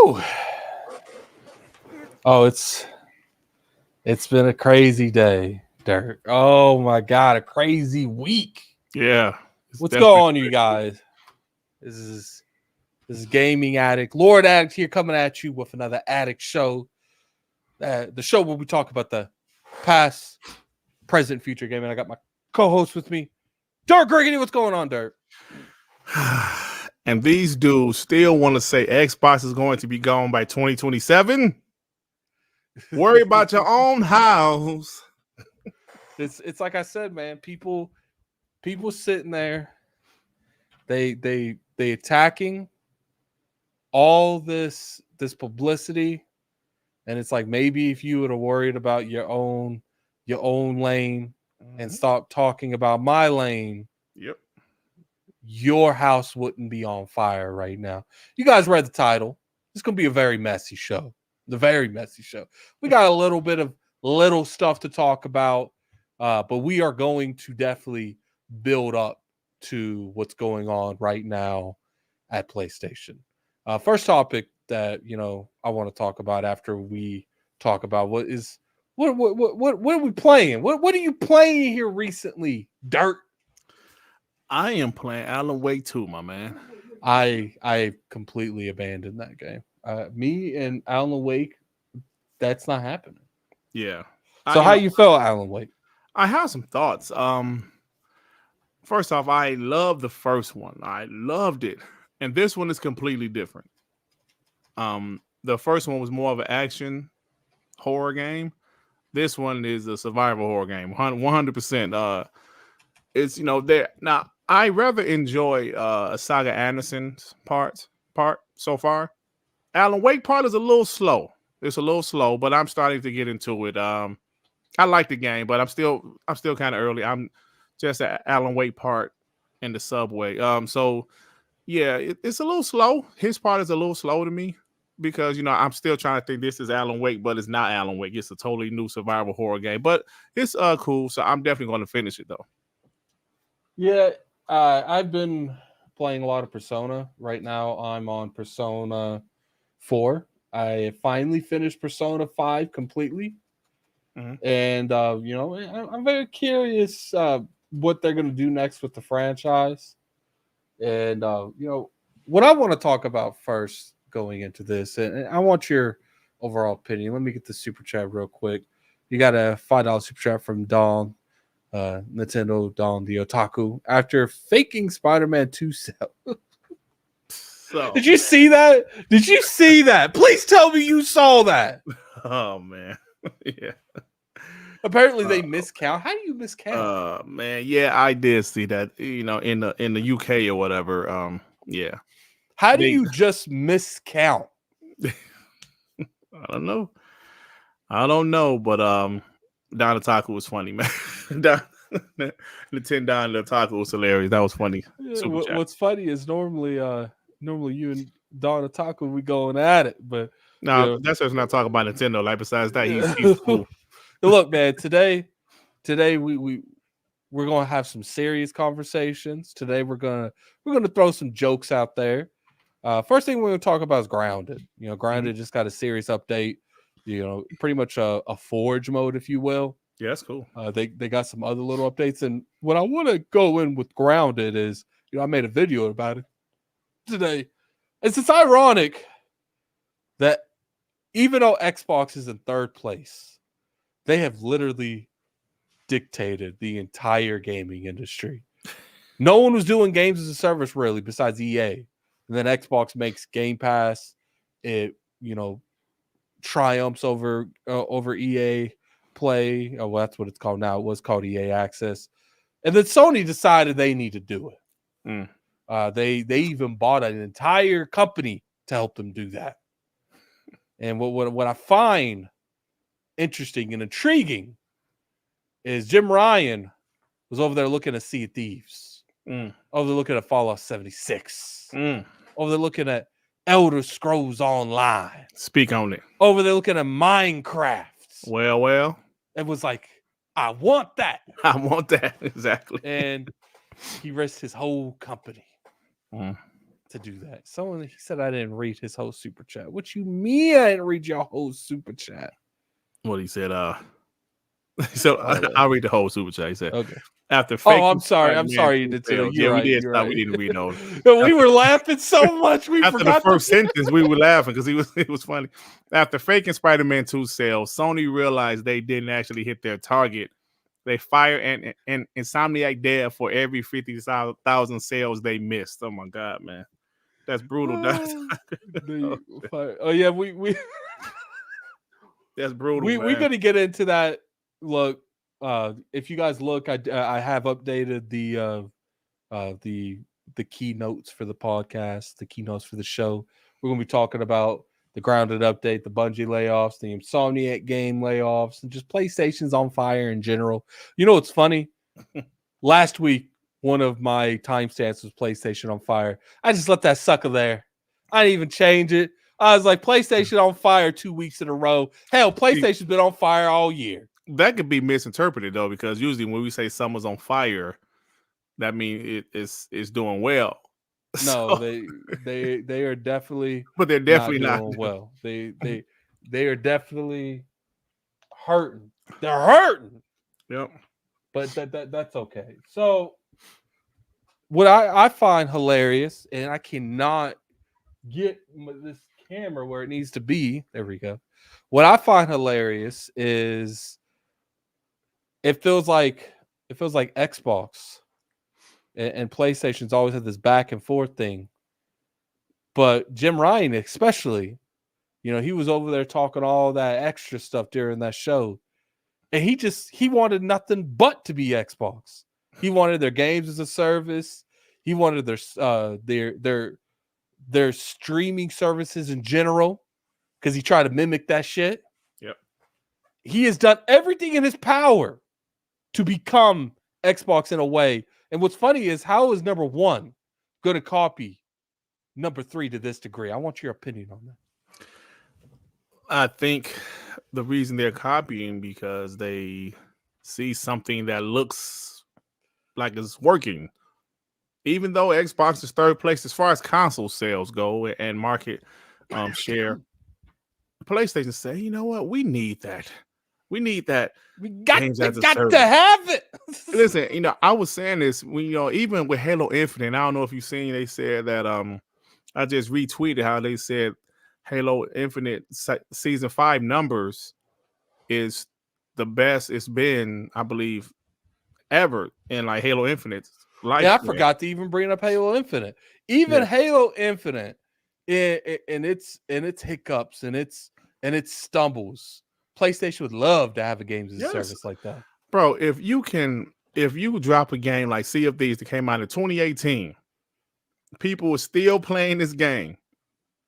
Woo! Oh, it's been a crazy day, Dirk. Oh my god, a crazy week. Yeah. What's going on, you guys? This is Gaming Addict, Lord Addict here, coming at you with another Addict show. The show where we talk about the past, present, future gaming. I got my co-host with me, Dirk Gregory. What's going on, Dirk? And these dudes still want to say Xbox is going to be gone by 2027. Worry about your own house. It's like I said, man. People sitting there, they attacking all this publicity, and it's like maybe if you would have worried about your own lane and stop talking about my lane, Yep, your house wouldn't be on fire right now. You guys read the title. It's gonna be a very messy show. We got a little bit of little stuff to talk about, but we are going to definitely build up to what's going on right now at PlayStation. First topic that I want to talk about after we talk about what are we playing? What are you playing here recently, Dirt? I am playing Alan Wake 2, my man. I completely abandoned that game. Me and Alan Wake, that's not happening. Yeah. So how you felt, Alan Wake? I have some thoughts. First off, I love the first one. I loved it. And this one is completely different. The first one was more of an action horror game. This one is a survival horror game. 100%. It's there now. I rather enjoy Saga Anderson's part so far. Alan Wake part is a little slow. It's a little slow, but I'm starting to get into it. I like the game, but I'm still kind of early. I'm just at Alan Wake part in the subway. So yeah, it's a little slow. His part is a little slow to me because I'm still trying to think this is Alan Wake, but it's not Alan Wake. It's a totally new survival horror game, but it's cool. So I'm definitely going to finish it though. Yeah, I've been playing a lot of Persona. Right now, I'm on Persona 4. I finally finished Persona 5 completely. And, I'm very curious what they're going to do next with the franchise. And, what I want to talk about first going into this, and I want your overall opinion. Let me get the super chat real quick. You got a $5 super chat from Dawn. Nintendo Don the Otaku after faking Spider-Man 2 sell. So Did you see that? Please tell me you saw that. Oh man. Yeah. Apparently they miscount. How do you miscount? Man, yeah, I did see that. In the UK or whatever. Yeah. How do you just miscount? I don't know, but Don Otaku was funny, man. The $10 Otaku was hilarious. That was funny. What's funny is normally you and Don Otaku we going at it, but no, that's just not talking about Nintendo. Like besides that, he's cool. Look, man, today we're gonna have some serious conversations. Today we're gonna throw some jokes out there. First thing we're gonna talk about is Grounded. Grounded just got a serious update. Pretty much a forge mode, if you will. Yeah, that's cool. They got some other little updates, and what I want to go in with Grounded is, I made a video about it today. It's ironic that even though Xbox is in third place, they have literally dictated the entire gaming industry. No one was doing games as a service really besides EA. And then Xbox makes Game Pass. It, triumphs over EA Play. Oh, well, that's what it's called now. It was called EA Access. And then Sony decided they need to do it. They even bought an entire company to help them do that. And what I find interesting and intriguing is Jim Ryan was over there looking at Sea of Thieves. Over there looking at Fallout 76. Over there looking at Elder Scrolls Online. Speak on it. Over there looking at Minecraft. Well. It was like, I want that. I want that. Exactly. And he risked his whole company. to do that. He said I didn't read his whole super chat. What you mean I didn't read your whole super chat? What he said, so I'll read the whole super chat. He said, okay. After faking I'm sorry. I'm Spider-Man sorry you 2 did sales. today. You're Yeah, right. we did You're stop. right. We didn't read those. We were laughing so much. We After forgot the first sentence, we were laughing because it was funny. After faking Spider-Man 2 sales, Sony realized they didn't actually hit their target. They fired an Insomniac dev for every 50,000 sales they missed. Oh my God, man. That's brutal. Oh yeah, we That's brutal. we're gonna get into that. Look, if you guys look, I have updated the keynotes for the podcast, the keynotes for the show. We're gonna be talking about the Grounded update, the Bungie layoffs, the Insomniac game layoffs, and just PlayStation's on fire in general. You know what's funny? Last week, one of my timestamps was PlayStation on fire. I just let that sucker there. I didn't even change it. I was like, PlayStation on fire 2 weeks in a row. Hell, PlayStation's been on fire all year. That could be misinterpreted though, because usually when we say someone's on fire, that means it's doing well. No, they are definitely, but they're definitely not not doing well. They are definitely hurting. They're hurting. Yep. But that's okay. So what I find hilarious, and I cannot get this camera where it needs to be. There we go. What I find hilarious is it feels like Xbox and PlayStation's always had this back and forth thing. But Jim Ryan, especially, he was over there talking all that extra stuff during that show. And he wanted nothing but to be Xbox. He wanted their games as a service. He wanted their streaming services in general, because he tried to mimic that shit. Yep. He has done everything in his power to become Xbox in a way. And what's funny is, how is number 1 going to copy number 3 to this degree? I want your opinion on that. I think the reason they're copying because they see something that looks like it's working. Even though Xbox is third place as far as console sales go and market share, PlayStation say, you know what, we need that. We need that. We got to have it. Listen, I was saying this when even with Halo Infinite, I don't know if you've seen, they said that I just retweeted how they said Halo Infinite season 5 numbers is the best it's been, I believe, ever in like Halo Infinite. Yeah, I forgot to even bring up Halo Infinite. Even Halo Infinite, in its hiccups and its stumbles, PlayStation would love to have a games as a service like that. Bro, if you drop a game like Sea of Thieves that came out in 2018, people are still playing this game,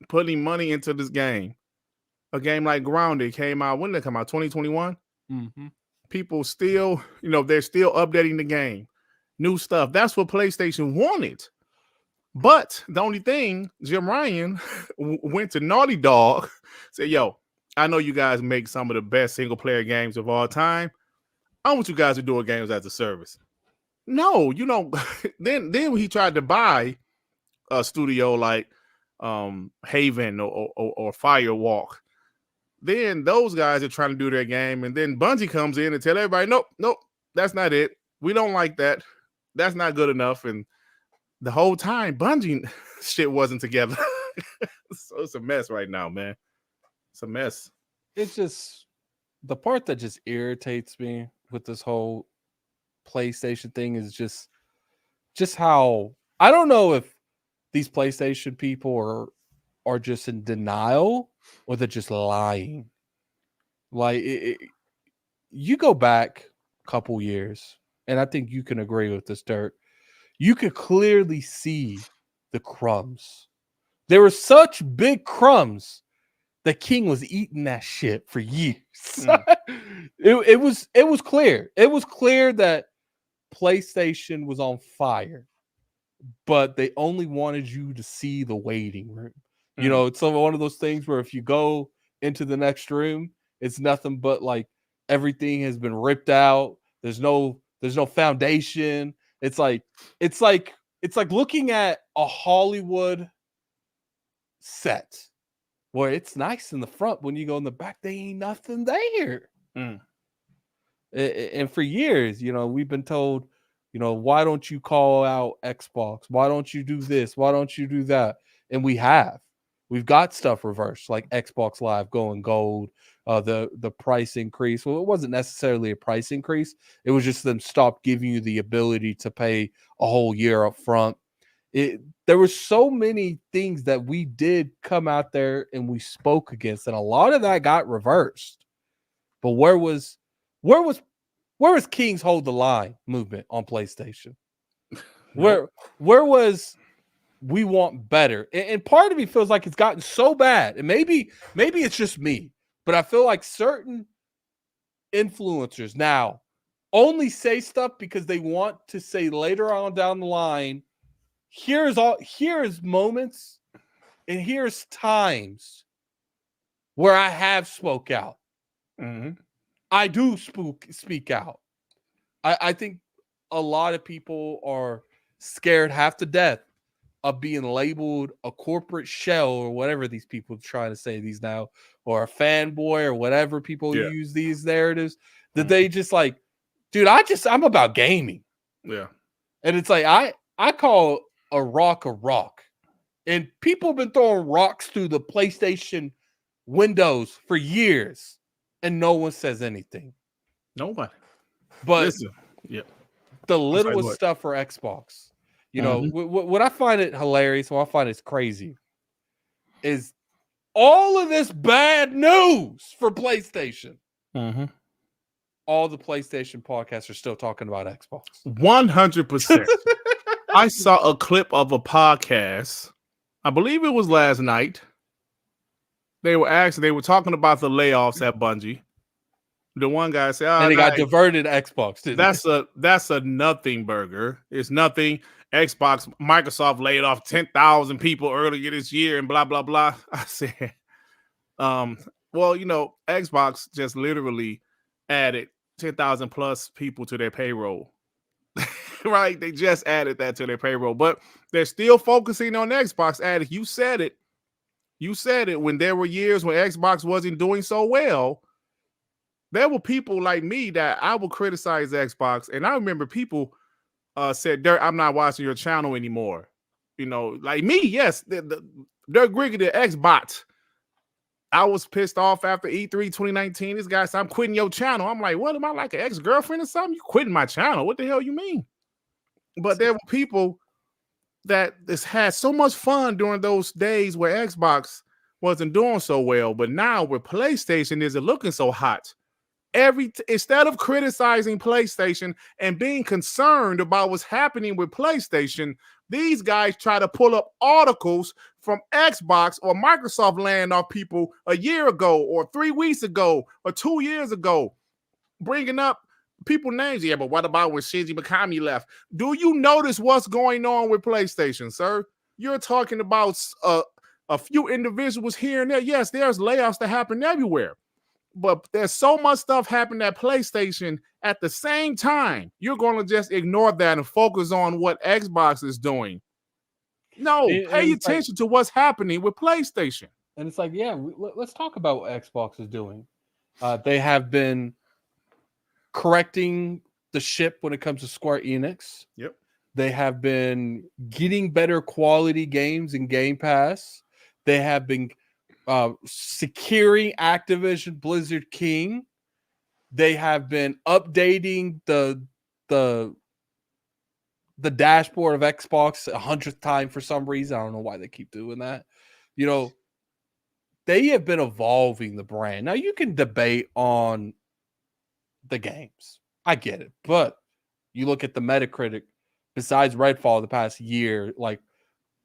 putting money into this game. A game like Grounded came out, when did it come out? 2021? Mm-hmm. People still, they're still updating the game. New stuff. That's what PlayStation wanted. But the only thing, Jim Ryan went to Naughty Dog, said, yo, I know you guys make some of the best single-player games of all time. I want you guys to do games as a service. No, then when he tried to buy a studio like Haven or Firewalk, then those guys are trying to do their game, and then Bungie comes in and tell everybody, nope, that's not it. We don't like that. That's not good enough. And the whole time, Bungie shit wasn't together. So it's a mess right now, man. It's a mess. It's just the part that just irritates me with this whole PlayStation thing is just how, I don't know if these PlayStation people are just in denial or they're just lying. Like you go back a couple years, and I think you can agree with this, Dirt. You could clearly see the crumbs. There were such big crumbs that King was eating that shit for years. It was clear. It was clear that PlayStation was on fire, but they only wanted you to see the waiting room. It's one of those things where if you go into the next room, it's nothing but like everything has been ripped out. There's no foundation. It's like it's like looking at a Hollywood set where it's nice in the front. When you go in the back, they ain't nothing there. And for years, we've been told, why don't you call out Xbox? Why don't you do this? Why don't you do that? And we've got stuff reversed, like Xbox Live going gold, the price increase. Well, it wasn't necessarily a price increase. It was just them stop giving you the ability to pay a whole year up front. There were so many things that we did come out there and we spoke against, and a lot of that got reversed. But where was Kings Hold the Line movement on PlayStation? Nope. Where was we want better? And part of me feels like it's gotten so bad, and maybe it's just me, but I feel like certain influencers now only say stuff because they want to say later on down the line, here's moments and here's times where I have spoke out. I do speak out. I think a lot of people are scared half to death of being labeled a corporate shell or whatever these people are trying to say these now, or a fanboy or whatever people use these narratives, that they just like, dude, I'm about gaming. Yeah. And it's like, I call a rock, and people have been throwing rocks through the PlayStation windows for years, and no one says anything. Nobody. But listen, the littlest stuff for Xbox, what I find it hilarious, what I find it's crazy, is all of this bad news for PlayStation. All the PlayStation podcasts are still talking about Xbox. 100%. I saw a clip of a podcast. I believe it was last night. They were talking about the layoffs at Bungie. The one guy said, and they got diverted to Xbox. That's a nothing burger. It's nothing. Xbox, Microsoft laid off 10,000 people earlier this year and blah, blah, blah. I said, well, Xbox just literally added 10,000 plus people to their payroll. Right? They just added that to their payroll, but they're still focusing on Xbox. Added, you said it when there were years when Xbox wasn't doing so well. There were people like me that I would criticize Xbox, and I remember people said, "Dirk, I'm not watching your channel anymore." Like me, yes, the Dirk Griggy, the Xbox. I was pissed off after E3 2019. This guy said, "I'm quitting your channel." I'm like, "What am I, like an ex-girlfriend or something? You quitting my channel? What the hell you mean?" But there were people that just had so much fun during those days where Xbox wasn't doing so well, but now with PlayStation isn't looking so hot. Instead of criticizing PlayStation and being concerned about what's happening with PlayStation, these guys try to pull up articles from Xbox or Microsoft laying off people a year ago or 3 weeks ago or 2 years ago, bringing up people names. Yeah, but what about when Shinji Mikami left? Do you notice what's going on with PlayStation, sir? You're talking about a few individuals here and there. Yes, there's layoffs that happen everywhere. But there's so much stuff happening at PlayStation at the same time. You're going to just ignore that and focus on what Xbox is doing. No, pay attention to what's happening with PlayStation. And it's like, yeah, let's talk about what Xbox is doing. They have been correcting the ship when it comes to Square Enix. Yep. They have been getting better quality games in Game Pass. They have been securing Activision Blizzard King. They have been updating the dashboard of Xbox 100th time for some reason. I don't know why they keep doing that. They have been evolving the brand. Now you can debate on the games. I get it. But you look at the Metacritic, besides Redfall the past year, like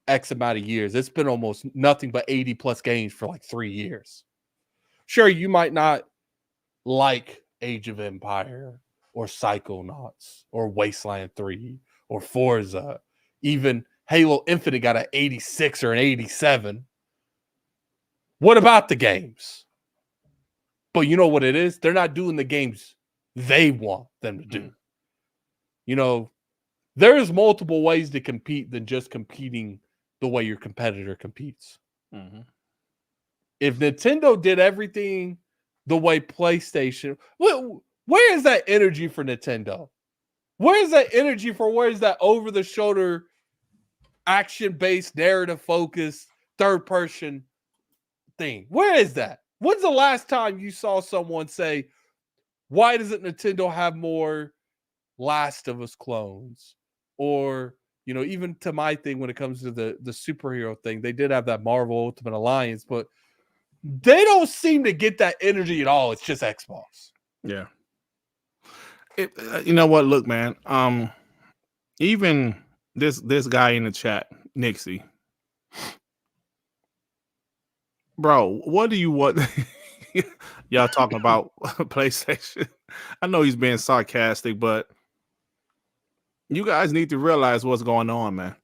X amount of years, it's been almost nothing but 80 plus games for like 3 years. Sure, you might not like Age of Empire or Psychonauts or Wasteland 3 or Forza. Even Halo Infinite got an 86 or an 87. What about the games? But you know what it is? They're not doing the games they want them to do. There's multiple ways to compete than just competing the way your competitor competes. Mm-hmm. If Nintendo did everything the way PlayStation, where is that energy for Nintendo? Where's that energy for where's that over-the-shoulder, action-based, narrative-focused, third-person thing? Where is that? When's the last time you saw someone say, why doesn't Nintendo have more Last of Us clones? Or, even to my thing when it comes to the superhero thing, they did have that Marvel Ultimate Alliance, but they don't seem to get that energy at all. It's just Xbox. Yeah. You know what? Look, man. Even this guy in the chat, Nixie, bro. What do you want? Y'all talking about PlayStation? I know he's being sarcastic, but you guys need to realize what's going on, man.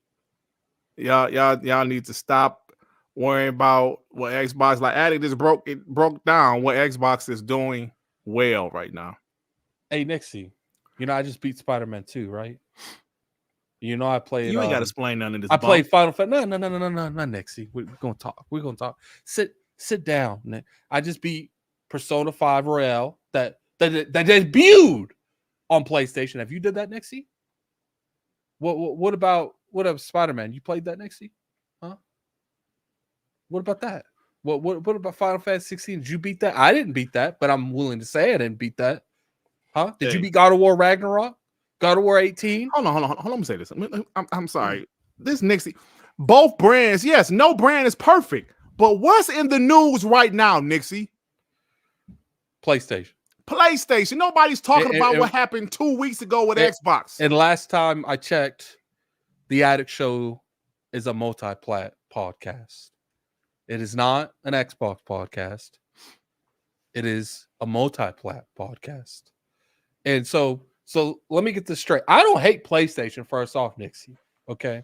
Y'all need to stop worrying about what Xbox. Like Addict just broke down what Xbox is doing well right now. Hey, Nixie, I just beat Spider-Man 2, right? I played. You ain't got to explain none of this. I played Final Fantasy. No, Nixie. We're gonna talk. We're gonna talk. Sit down, Nick. I just beat Persona 5 Royale that debuted on PlayStation. Have you did that, Nixie? What about Spider-Man? You played that, Nixie? Huh? What about that? What about Final Fantasy 16? Did you beat that? I didn't beat that, but I'm willing to say I didn't beat that. Huh? Did you beat God of War Ragnarok? God of War 18? Hold on. Let me say this. I'm sorry. This Nixie, both brands, yes, no brand is perfect. But what's in the news right now, Nixie? PlayStation. Nobody's talking about what happened 2 weeks ago with Xbox. And last time I checked, the Addict Show is a multi-plat podcast. It is not an Xbox podcast. It is a multi-plat podcast. And so let me get this straight. I don't hate PlayStation, first off, Nixie. Okay.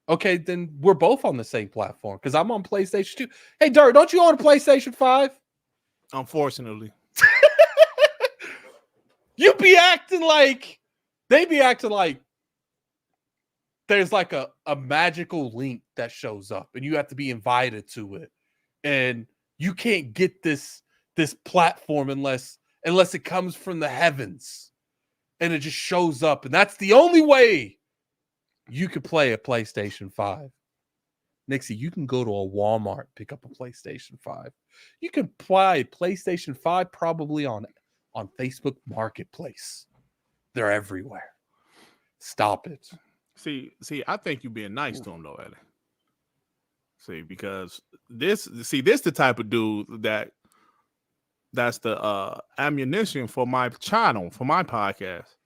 Okay, then we're both on the same platform because I'm on PlayStation 2. Hey, Dirt, don't you own a PlayStation 5? Unfortunately. They be acting like there's like a magical link that shows up and you have to be invited to it. And you can't get this platform unless it comes from the heavens and it just shows up. And that's the only way you could play a PlayStation 5. Nixie, you can go to a Walmart, pick up a PlayStation 5. You can buy a PlayStation 5 probably on Facebook Marketplace. They're everywhere. Stop it. See, I think you're being nice to him though, Eddie. See, because this the type of dude that's the ammunition for my channel, for my podcast.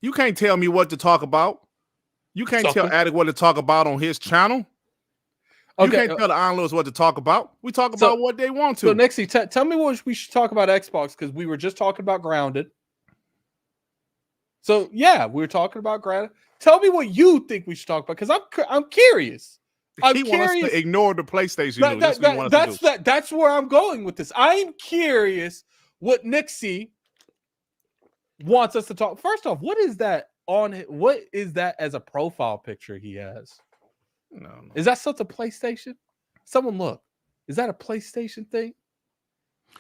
You can't tell me what to talk about. You can't tell Addict what to talk about on his channel. Okay. You can't tell the onlookers what to talk about. We talk about what they want to. So, Nixie, tell me what we should talk about Xbox, because we were just talking about Grounded. So, yeah, we were talking about Grounded. Tell me what you think we should talk about, because I'm curious. He wants us to ignore the PlayStation news. That's where I'm going with this. I'm curious what Nixie wants us to talk. First off, what is that what is that as a profile picture he has? No. Is that such a PlayStation? Someone look. Is that a PlayStation thing?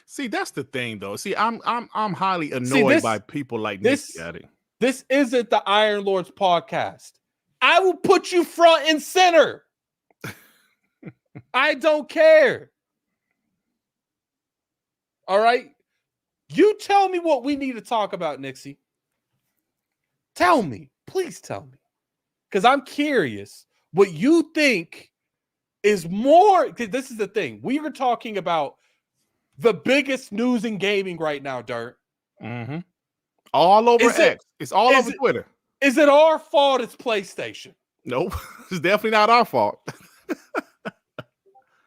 See, that's the thing though. See, I'm highly annoyed by people like Nixie. This isn't the Iron Lords podcast. I will put you front and center. I don't care. All right? You tell me what we need to talk about, Nixie. Tell me. Please tell me. Because I'm curious what you think is more. Because this is the thing. We are talking about the biggest news in gaming right now, Dirt. Mm-hmm. All over X. It's all over Twitter. Is it our fault it's PlayStation? Nope. It's definitely not our fault.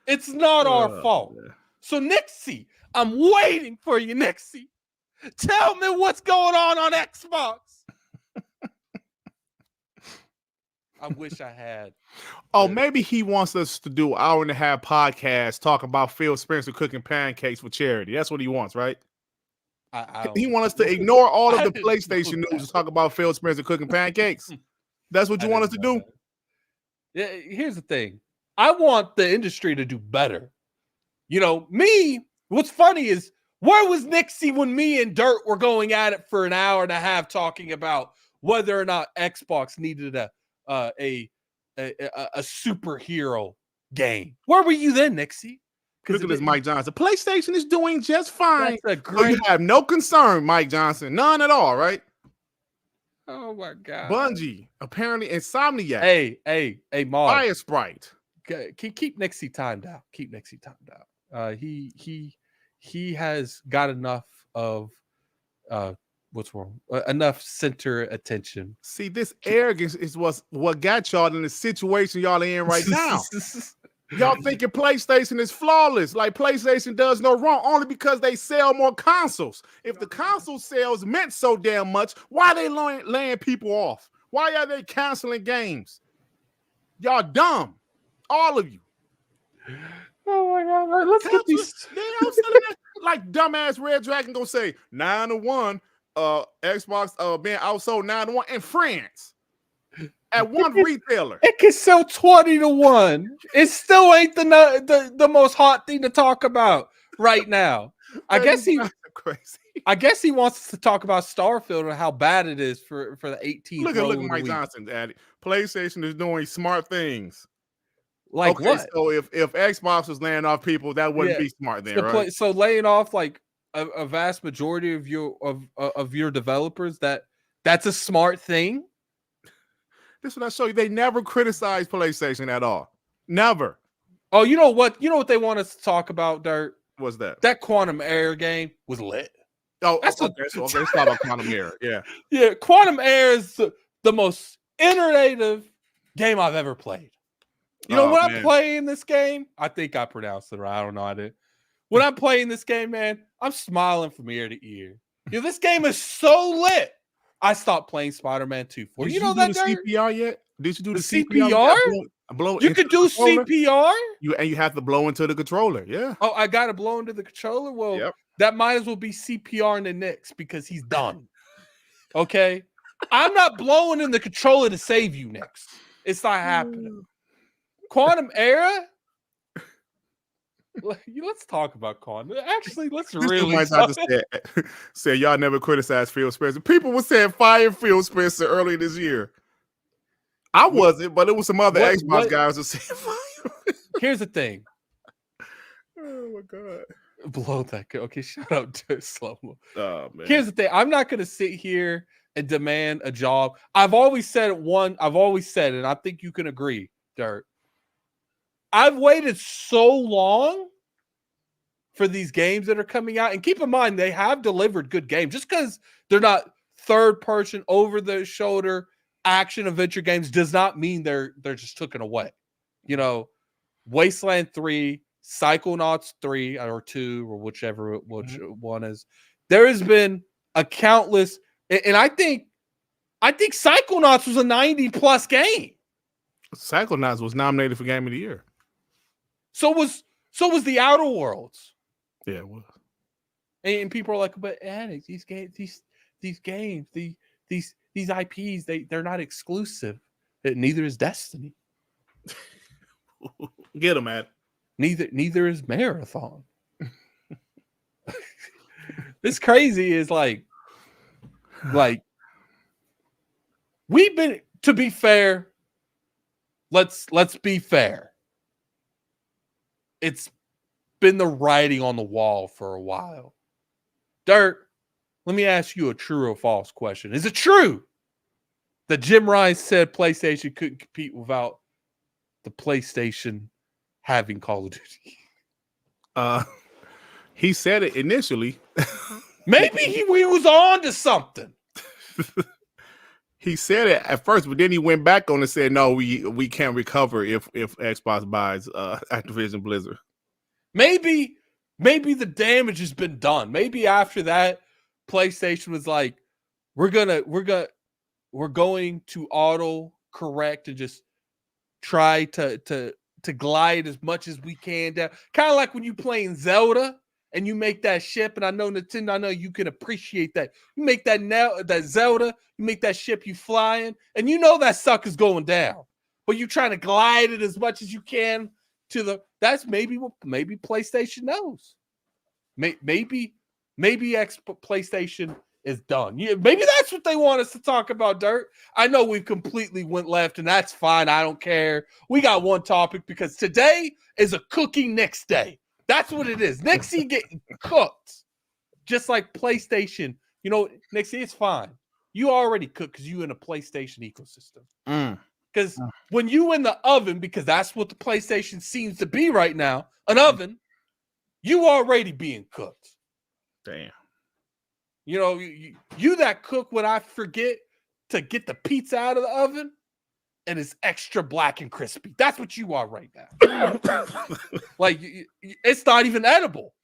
It's not our fault. Yeah. So, Nixie, I'm waiting for you, Nixie. Tell me what's going on Xbox. I wish I had. Maybe he wants us to do an 1.5-hour podcast talking about Phil Spencer cooking pancakes for charity. That's what he wants, right? I don't. He wants us to ignore all of I the didn't know PlayStation news that. and talk about Phil Spencer cooking pancakes. That's what you want us to do? Yeah, here's the thing. I want the industry to do better. You know, what's funny is, where was Nixie when me and Dirt were going at it for an hour and a half talking about whether or not Xbox needed a superhero game? Where were you then, Nixie? Look at this, Mike Johnson. PlayStation is doing just fine. That's a So you great. have no concern, Mike Johnson. None at all, right? Oh my god. Bungie, apparently Insomniac. Hey, Mog. Fire Sprite. Keep Nixie timed out. Keep Nixie timed out. He has got enough of what's wrong? Enough center attention. See, this arrogance is what got y'all in the situation y'all are in right now. Y'all thinking PlayStation is flawless, like PlayStation does no wrong, only because they sell more consoles. If the console sales meant so damn much, why are they laying people off? Why are they canceling games? Y'all dumb, all of you. Oh my god! Let's get these. Like dumbass Red Dragon gonna say 9-1. Xbox being outsold 9-1 in France. At one retailer, it can sell 20-1. It still ain't the most hot thing to talk about right now. I guess he wants us to talk about Starfield and how bad it is for the 18th. Look at Mike Johnson, Daddy. PlayStation is doing smart things. Like what? So if Xbox was laying off people, that wouldn't be smart then, right? So laying off like a vast majority of your developers, that's a smart thing. This is what I show you. They never criticized PlayStation at all. Never. Oh, you know what? You know what they want us to talk about, Dirt? What's that? That Quantum Error game was lit. Oh, that's okay. Let's talk about Quantum Error. Yeah. Yeah, Quantum Error is the most innovative game I've ever played. You know, when I'm playing this game, I think I pronounced it right. I don't know. I did. When I'm playing this game, man, I'm smiling from ear to ear. You know, this game is so lit. I stopped playing Spider-Man 2 for Did you know that CPR yet? Did you do the CPR? You could do CPR? You have to blow into the controller. Yeah. Oh, I got to blow into the controller? Well, that might as well be CPR in the Knicks because he's done. Okay? I'm not blowing in the controller to save you, Knicks. It's not happening. Quantum Error? Let's talk about Quantum. Actually, let's really say y'all never criticized Phil Spencer. People were saying fire Phil Spencer earlier this year. I wasn't, but it was some other Xbox guys that said fire. Here's the thing. Oh my god. Blow that. Okay, shut up, Slow-mo. Oh man. Here's the thing. I'm not gonna sit here and demand a job. I've always said, and I think you can agree, Dirt. I've waited so long for these games that are coming out. And keep in mind, they have delivered good games. Just because they're not third-person, over-the-shoulder action adventure games does not mean they're just taken away. You know, Wasteland 3, Psychonauts 3 or 2, or whichever one is. There has been a countless, and I think Psychonauts was a 90+ game. Psychonauts was nominated for Game of the Year. So was the Outer Worlds. Yeah, it was. And people are like, but Alex, these games, these IPs, they're not exclusive. Neither is Destiny. Get them, man. Neither is Marathon. This crazy is like we've been, to be fair. Let's be fair. It's been the writing on the wall for a while. Dirt, let me ask you a true or false question. Is it true that Jim Ryan said PlayStation couldn't compete without the PlayStation having Call of Duty? He said it initially. Maybe he was on to something. He said it at first, but then he went back on and said, "No, we can't recover if Xbox buys Activision Blizzard." Maybe the damage has been done. Maybe after that, PlayStation was like, "We're going to auto correct and just try to glide as much as we can down." Kind of like when you playing Zelda and you make that ship, and I know Nintendo, I know you can appreciate that. You make that Zelda, you make that ship, you flying, and you know that sucker's going down, but you trying to glide it as much as you can to the. That's maybe PlayStation knows. Maybe PlayStation is done. Yeah, maybe that's what they want us to talk about, Dirt. I know we've completely went left, and that's fine. I don't care. We got one topic because today is a cooking next day. That's what it is. Nixie getting cooked. Just like PlayStation. You know, Nixie, it's fine. You already cooked because you in a PlayStation ecosystem. Because when you in the oven, because that's what the PlayStation seems to be right now, an oven, you already being cooked. Damn. You know, you that cook when I forget to get the pizza out of the oven and it's extra black and crispy. That's what you are right now. Like, it's not even edible.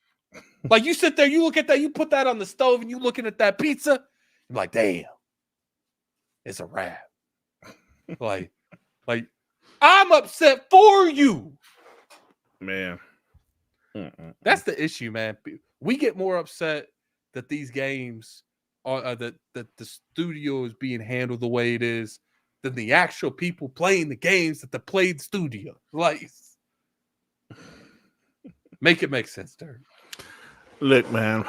Like, you sit there, you look at that, you put that on the stove and you looking at that pizza, you're like, damn, it's a wrap. Like, I'm upset for you. Man. That's the issue, man. We get more upset that these games are that the studio is being handled the way it is than the actual people playing the games that they played studio. Like, make it make sense, Dirk. Look, man,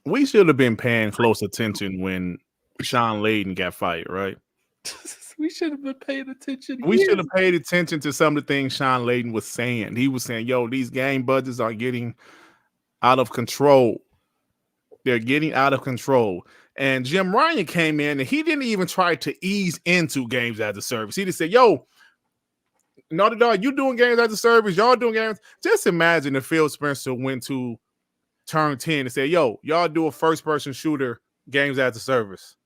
we should have been paying close attention when Sean Layden got fired, right? We should have been paying attention. We should have paid attention to some of the things Sean Layden was saying. He was saying, yo, these game budgets are getting out of control. They're getting out of control. And Jim Ryan came in and he didn't even try to ease into games as a service. He just said, yo, Naughty Dog, you doing games as a service? Y'all doing games? Just imagine if Phil Spencer went to Turn 10 and said, yo, y'all do a first-person shooter games as a service.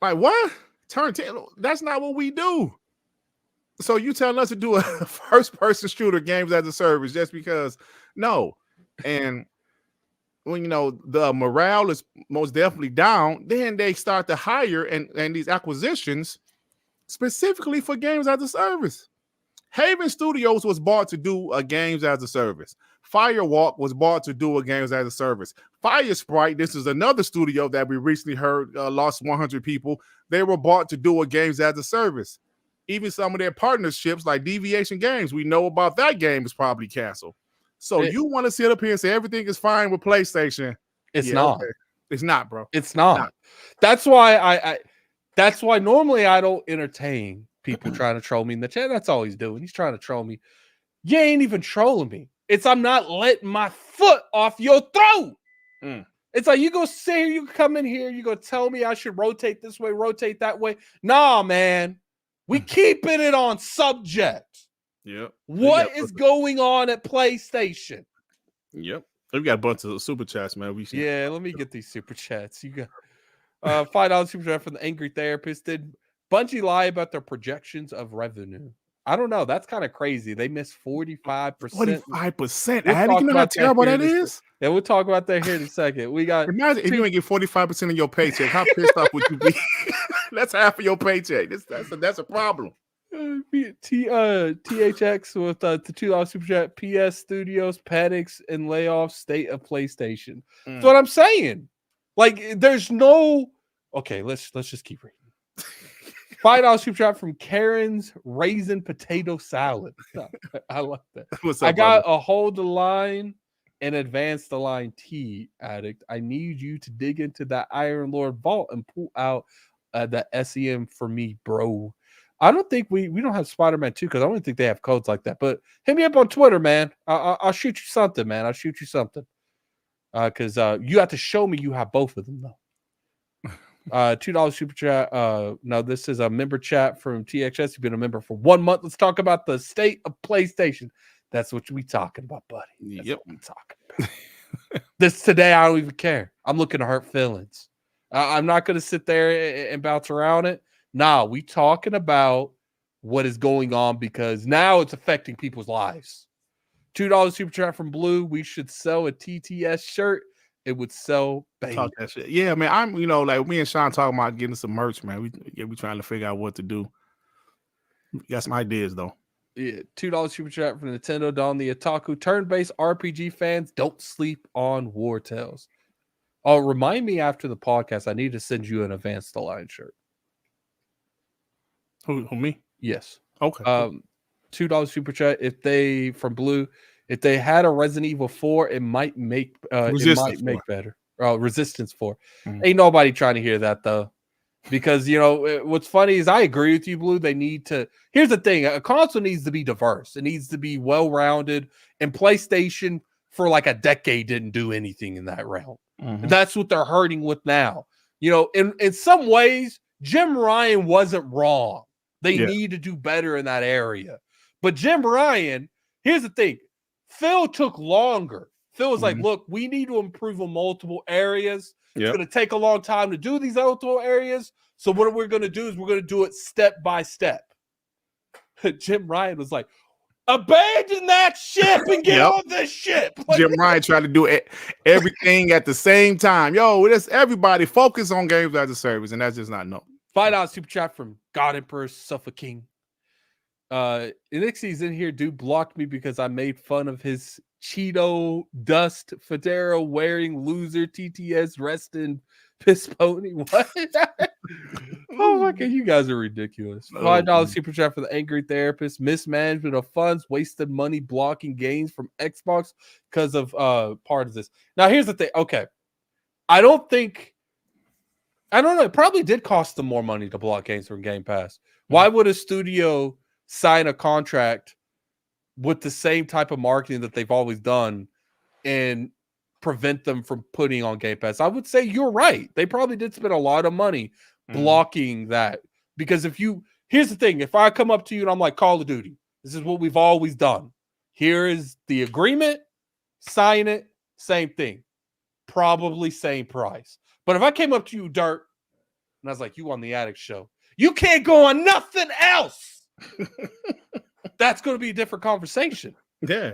Like, what? Turn 10? That's not what we do. So you telling us to do a first-person shooter games as a service just because? No. And when, you know, the morale is most definitely down, then they start to hire and these acquisitions specifically for games as a service. Haven Studios was bought to do a games as a service. Firewalk was bought to do a games as a service. Fire Sprite, this is another studio that we recently heard lost 100 people. They were bought to do a games as a service. Even some of their partnerships like Deviation Games, we know about that game is probably canceled. So you want to sit up here and say everything is fine with PlayStation? It's not. Okay. It's not, bro. It's not. That's why that's why normally I don't entertain people trying to troll me in the chat. That's all he's doing. He's trying to troll me. You ain't even trolling me. It's I'm not letting my foot off your throat. It's like you go sit here, you come in here, you go tell me I should rotate this way, rotate that way. Nah, man. We keeping it on subject. Yep. What is going on at PlayStation? Yep. We got a bunch of super chats, man. Let me get these super chats. You got $5 super chat from the Angry Therapist. Did Bungie lie about their projections of revenue? I don't know. That's kind of crazy. They missed 45%. 45%. You know how terrible that is? Yeah, we'll talk about that here in a second. We got. Imagine if you ain't get 45% of your paycheck. How pissed off would you be? That's half of your paycheck. That's a problem. THX with the $2 super chat. PS Studios panics and layoffs state of PlayStation. That's what I'm saying. Like, there's no. Okay, let's just keep reading. $5 super chat from Karen's Raisin Potato Salad. I like that. What's up, I got brother? a hold the line and advance the line T addict. I need you to dig into that Iron Lord vault and pull out the SEM for me, bro. I don't think we don't have Spider-Man 2 because I don't think they have codes like that. But hit me up on Twitter, man. I'll shoot you something, man. I'll shoot you something. Because you have to show me you have both of them, though. $2 super chat. No, this is a member chat from TXS. You've been a member for 1 month. Let's talk about the state of PlayStation. That's what we talking about, buddy. That's what we talking about. This today, I don't even care. I'm looking to hurt feelings. I'm not going to sit there and bounce around it. Nah, we talking about what is going on because now it's affecting people's lives. $2 super chat from Blue. We should sell a TTS shirt. It would sell Talk that shit. Yeah, man. I'm, like me and Sean talking about getting some merch, man. We trying to figure out what to do. We got some ideas though. Yeah, $2 super chat from Nintendo Don the Otaku. Turn-based RPG fans, don't sleep on War Tales. Oh, remind me after the podcast. I need to send you an Advanced Alliance shirt. Who me? Yes. Okay. $2 super chat. If they from Blue, if they had a Resident Evil 4, it might make better. Resistance 4. Ain't nobody trying to hear that though. Because what's funny is I agree with you, Blue. They need to. Here's the thing: a console needs to be diverse. It needs to be well-rounded. And PlayStation for like a decade didn't do anything in that realm. And that's what they're hurting with now. In some ways, Jim Ryan wasn't wrong. They need to do better in that area. But Jim Ryan, here's the thing: Phil took longer. Phil was like, "Look, we need to improve on multiple areas." It's going to take a long time to do these outdoor areas. So what we're going to do is we're going to do it step by step. Jim Ryan was like, abandon that ship and get on this ship. Jim Ryan tried to do everything at the same time. Yo, everybody focus on games as a service, and that's just not no. $5 super chat from God Emperor Suffoking. Inixi's in here. Dude blocked me because I made fun of his Cheeto dust Federa wearing loser TTS rest in piss pony. What? Oh my god, you guys are ridiculous. $5 super chat for the angry therapist. Mismanagement of funds, wasted money blocking games from Xbox because of part of this. Now here's the thing. Okay, I don't know. It probably did cost them more money to block games from Game Pass. Why would a studio sign a contract with the same type of marketing that they've always done and prevent them from putting on Game Pass? I would say you're right. They probably did spend a lot of money blocking that. Because here's the thing, if I come up to you and I'm like, Call of Duty, this is what we've always done. Here is the agreement, sign it, same thing. Probably same price. But if I came up to you, Dirt, and I was like, you on the Addict Show, you can't go on nothing else. That's going to be a different conversation. Yeah.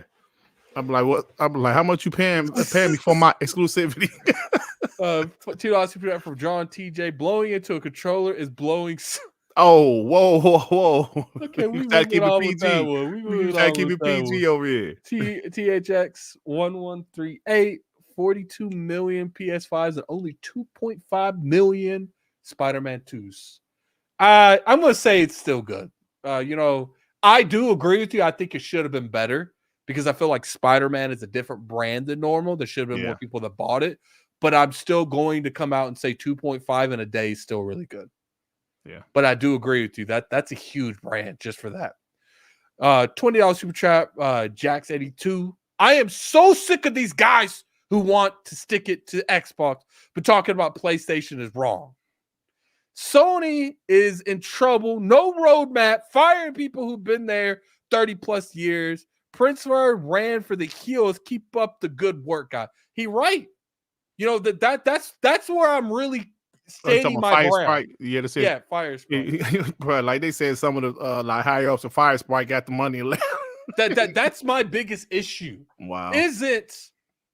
I'm like, what? I'm like, how much you paying me for my exclusivity? $2 super from John TJ. Blowing into a controller is blowing. Oh, whoa. Okay, we gotta keep it PG. We gotta keep it PG over here. THX 1138. 42 million PS5s and only 2.5 million Spider-Man 2s. I'm going to say it's still good. I do agree with you. I think it should have been better because I feel like Spider-Man is a different brand than normal. There should have been more people that bought it. But I'm still going to come out and say 2.5 in a day is still really good. Yeah. But I do agree with you. That's a huge brand just for that. $20 super chat, Jax82. I am so sick of these guys who want to stick it to Xbox, but talking about PlayStation is wrong. Sony is in trouble. No roadmap. Firing people who've been there 30 plus years. Prince ran for the heels. Keep up the good work, guy. He right. That's where I'm really standing my ground. Fire Sprite. Bro, like they said, some of the like higher ups of Fire Sprite got the money left. That's my biggest issue. Wow. Is it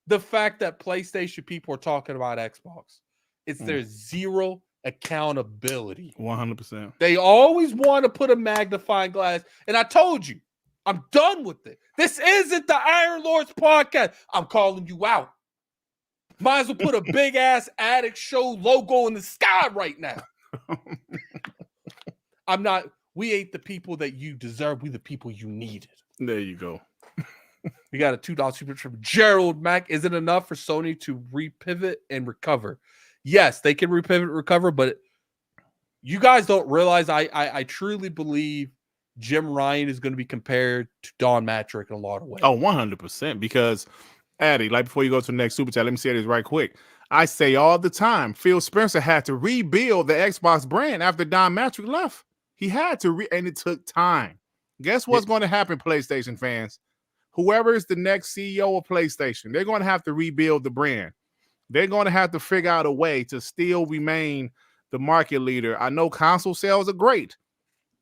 the fact that PlayStation people are talking about Xbox? It's there's zero accountability. 100%. They always want to put a magnifying glass. And I told you, I'm done with it. This isn't the Iron Lords podcast. I'm calling you out. Might as well put a big ass Addict Show logo in the sky right now. We ain't the people that you deserve. We the people you needed. There you go. We got a $2 super from Gerald Mack. Is it enough for Sony to repivot and recover? Yes, they can repivot and recover, but you guys don't realize I truly believe Jim Ryan is going to be compared to Don Matrick in a lot of ways. Oh, 100%. Because, Addy, like before you go to the next super chat, let me say this right quick. I say all the time, Phil Spencer had to rebuild the Xbox brand after Don Matrick left. He had to, and it took time. Guess what's going to happen, PlayStation fans? Whoever is the next CEO of PlayStation, they're going to have to rebuild the brand. They're going to have to figure out a way to still remain the market leader. I know console sales are great,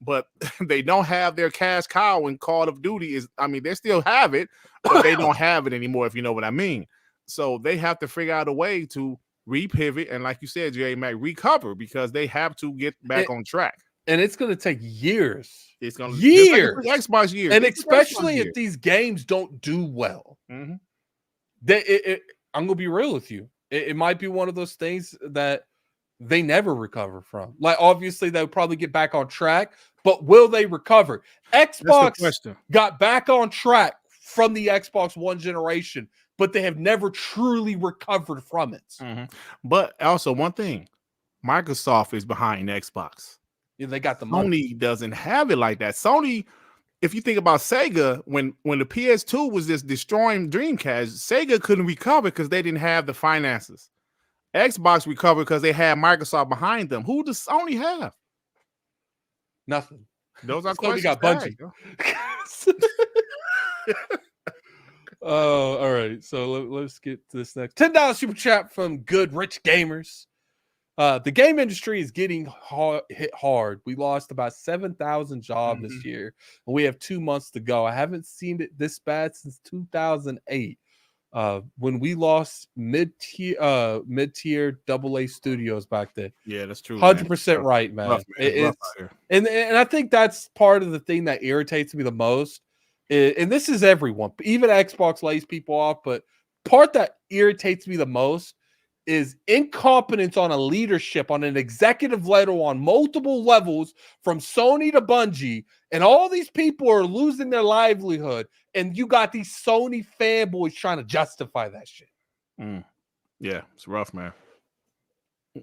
but they don't have their cash cow in Call of Duty. They still have it, but they don't have it anymore, if you know what I mean. So they have to figure out a way to repivot and, like you said, J. Mac, recover because they have to get back on track. and it's going to take years. It's gonna years, like Xbox years, and especially if these games don't do well. Mm-hmm. I'm gonna be real with you. It might be one of those things that they never recover from. Like, obviously, they'll probably get back on track, but will they recover? Xbox got back on track from the Xbox One generation, but they have never truly recovered from it. Mm-hmm. But also, one thing, Microsoft is behind Xbox. Yeah, they got the money. Sony doesn't have it like that. Sony, if you think about Sega, when the PS2 was just destroying Dreamcast, Sega couldn't recover because they didn't have the finances. Xbox recovered because they had Microsoft behind them. Who does Sony have? Nothing. Those are Sony questions. got Bungie. Oh, all right. So let's get to this next $10 super chat from Good Rich Gamers. The game industry is getting hit hard. We lost about 7,000 jobs this year, and we have 2 months to go. I haven't seen it this bad since 2008, when we lost mid-tier AA studios back then. Yeah, that's true. 100% right, man. Rough, man. And I think that's part of the thing that irritates me the most. And this is everyone, even Xbox lays people off, but part that irritates me the most is incompetence on a leadership, on an executive level, on multiple levels, from Sony to Bungie, and all these people are losing their livelihood, and you got these Sony fanboys trying to justify that shit. Yeah, it's rough, man.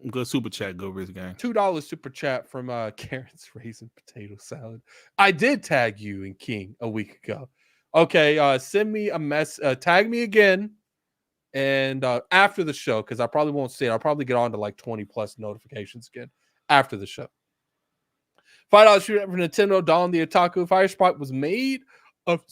Good super chat, Go Riz Gang. $2 super chat from Karen's Raisin Potato Salad. I did tag you and King a week ago. Okay, send me a mess. Tag me again. And after the show, because I probably won't see it, I'll probably get on to like 20 plus notifications again after the show. $5 shootout for Nintendo. Dawn the Otaku. Fire Spot was made of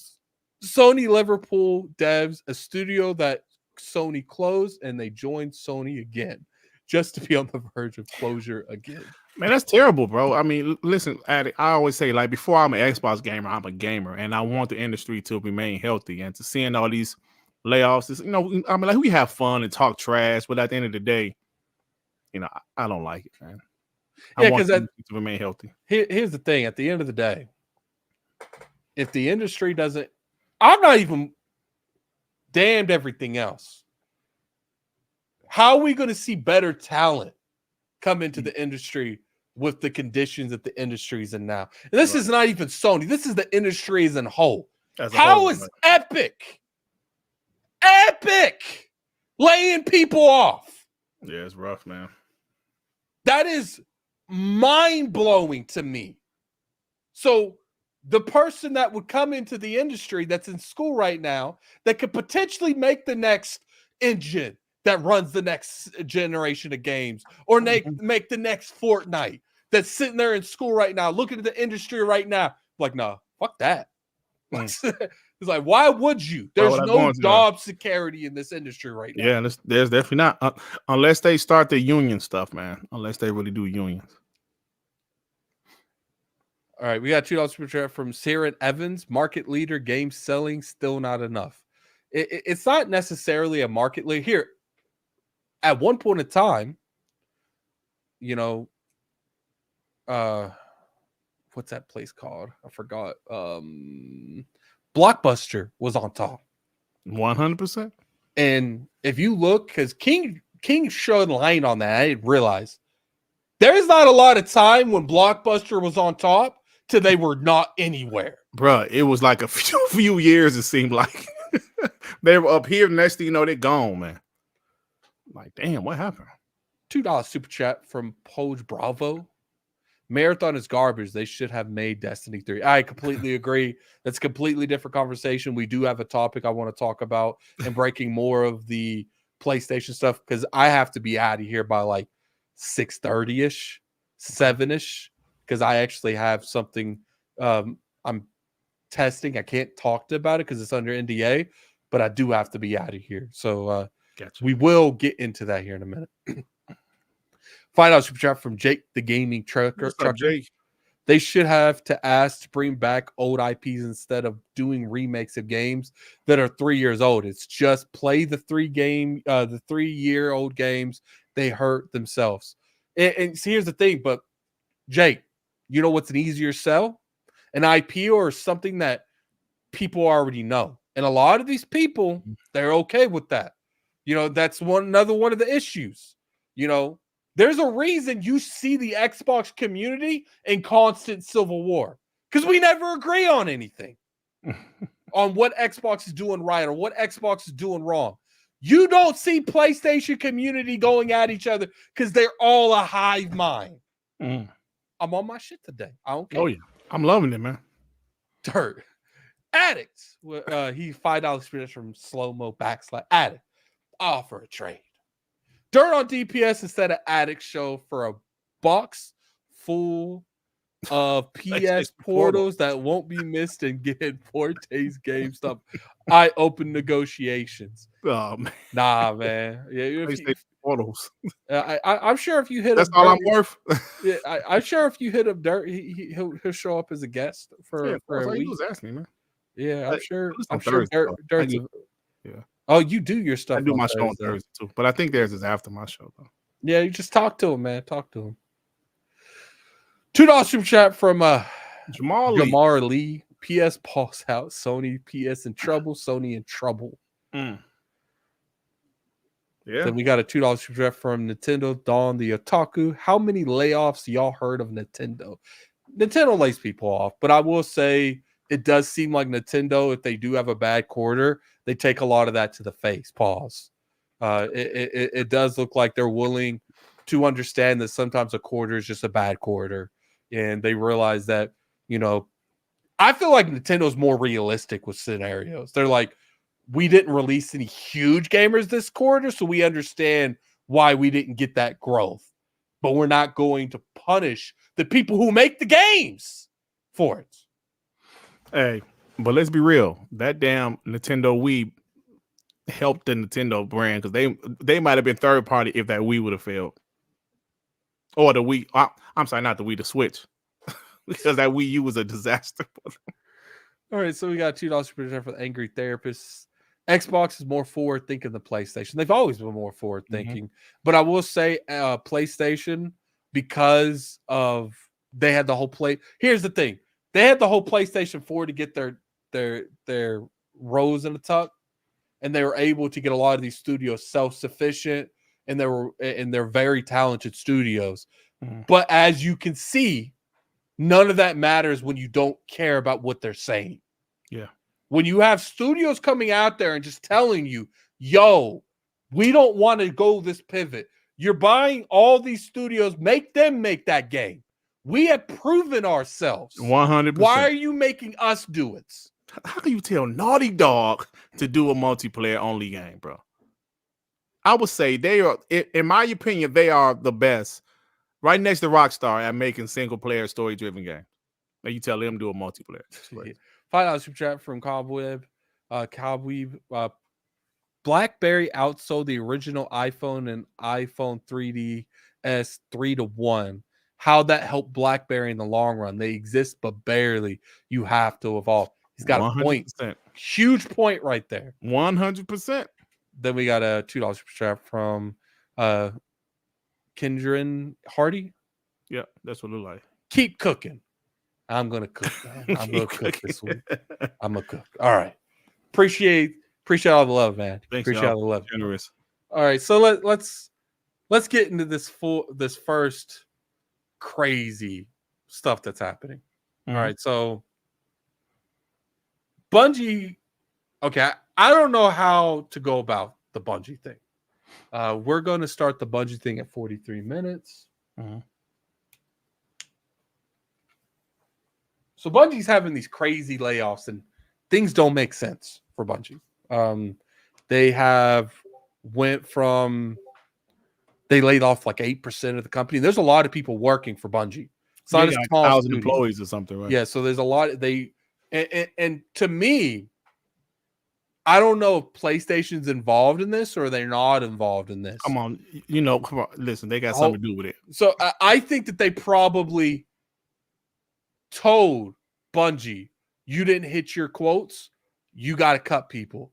Sony Liverpool devs, a studio that Sony closed, and they joined Sony again, just to be on the verge of closure again. Man, that's terrible, bro. I mean, listen, Addict, I always say, like, before I'm an Xbox gamer, I'm a gamer, and I want the industry to remain healthy. And to seeing all these layoffs is, I mean, like, we have fun and talk trash, but at the end of the day, I don't like it, man. I want the industry to remain healthy. Here's the thing: at the end of the day, if the industry doesn't, I'm not even damned everything else. How are we going to see better talent come into the industry with the conditions that the industry is in now? And this is not even Sony. This is the industry as a whole. How is Epic laying people off? Yeah, it's rough, man. That is mind-blowing to me. So the person that would come into the industry that's in school right now that could potentially make the next engine that runs the next generation of games, or make the next Fortnite, that's sitting there in school right now, looking at the industry right now, like, no, fuck that. It's like, why would you? There's no job security in this industry right now. Yeah, there's definitely not, unless they start the union stuff, man. Unless they really do unions. All right, we got $2 super chat from Sarah Evans. Market leader, game selling, still not enough. It's not necessarily a market leader here. At one point in time, what's that place called? I forgot. Blockbuster was on top. 100%. And if you look, because King showed line on that, I didn't realize there's not a lot of time when Blockbuster was on top till they were not anywhere. Bruh, it was like a few years, it seemed like. They were up here, next thing you know, they're gone, man. Like, damn, what happened? $2 super chat from Poj Bravo. Marathon is garbage. They should have made Destiny 3. I completely agree. That's a completely different conversation. We do have a topic I want to talk about and breaking more of the PlayStation stuff, because I have to be out of here by like 6:30-ish, 7-ish, because I actually have something I'm testing. I can't talk about it because it's under NDA, but I do have to be out of here. So gotcha. We will get into that here in a minute. $5 super chat from Jake the Gaming Trucker. Jake? They should have to ask to bring back old IPs instead of doing remakes of games that are 3 years old. It's just play the 3-year-old games. They hurt themselves. And see, here's the thing, but Jake, You know what's an easier sell? An IP or something that people already know. And a lot of these people, they're okay with that. That's another one of the issues. There's a reason you see the Xbox community in constant civil war because we never agree on anything on what Xbox is doing right or what Xbox is doing wrong. You don't see PlayStation community going at each other because they're all a hive mind. I'm on my shit today. I don't care. Oh yeah, I'm loving it, man. Dirt. Addicts. He $5 experience from slow mo / addict. Offer a trade. Dirt on DPS instead of addict show for a box full of PS portals that won't be missed and get Forte's GameStop. I open negotiations. Oh man, nah, man. Yeah, portals. I'm sure if you hit that's up all Dirt, I'm worth. Yeah, I'm sure if you hit up Dirt, he'll show up as a guest for a week. He was asking me, man. Yeah, I'm sure. I'm Thursday, sure Dirt's. Yeah. Oh, you do your stuff. I do my show on Thursday too, but I think theirs is after my show though. Yeah, you just talk to him, man. Talk to him. $2 super chat from Jamar Lee. PS pulse out. Sony PS in trouble. Sony in trouble. Yeah. Then we got a $2 super chat from Nintendo Dawn the Otaku. How many layoffs y'all heard of Nintendo? Nintendo lays people off, but I will say it does seem like Nintendo, if they do have a bad quarter, they take a lot of that to the face. Pause. It does look like they're willing to understand that sometimes a quarter is just a bad quarter. And they realize that, I feel like Nintendo's more realistic with scenarios. They're like, we didn't release any huge gamers this quarter, so we understand why we didn't get that growth. But we're not going to punish the people who make the games for it. Hey, but let's be real. That damn Nintendo Wii helped the Nintendo brand because they might have been third party if that Wii would have failed. Or the Wii. I'm sorry, not the Wii, the Switch. Because that Wii U was a disaster. All right, so we got $2 for the Angry Therapists. Xbox is more forward thinking than PlayStation. They've always been more forward thinking. But I will say PlayStation, because of they had the whole Here's the thing. They had the whole PlayStation 4 to get their rows in the tuck, and they were able to get a lot of these studios self-sufficient, and they're very talented studios. But as you can see, none of that matters when you don't care about what they're saying. Yeah. When you have studios coming out there and just telling you, yo, we don't want to go this pivot. You're buying all these studios, make them make that game. We have proven ourselves. 100%. Why are you making us do it? How can you tell Naughty Dog to do a multiplayer only game, bro? I would say they are, in my opinion, they are the best. Right next to Rockstar at making single player story driven games. Now you tell them to do a multiplayer. $5 super chat from Cobweb. BlackBerry outsold the original iPhone and iPhone 3DS 3-1. How that helped BlackBerry in the long run? They exist, but barely. You have to evolve. He's got 100%. A point. Huge point right there. 100%. Then we got a $2 super chat from Kendrin Hardy. Yeah, that's what it look like. Keep cooking. I'm gonna cook, man. I'm gonna cook this week. I'm gonna cook. All right. Appreciate all the love, man. Thanks, appreciate all the love. Generous. All right, so let's get into this first crazy stuff that's happening. All right, so Bungie. Okay, I don't know how to go about the Bungie thing. We're going to start the Bungie thing at 43 minutes. So Bungie's having these crazy layoffs and things don't make sense for Bungie. They laid off like 8% of the company. There's a lot of people working for Bungie. It's not like 1,000 employees or something, right? Yeah, so there's a lot. And to me, I don't know if PlayStation's involved in this or they're not involved in this. Come on. Listen, they got something to do with it. So I think that they probably told Bungie, you didn't hit your quotes, you got to cut people.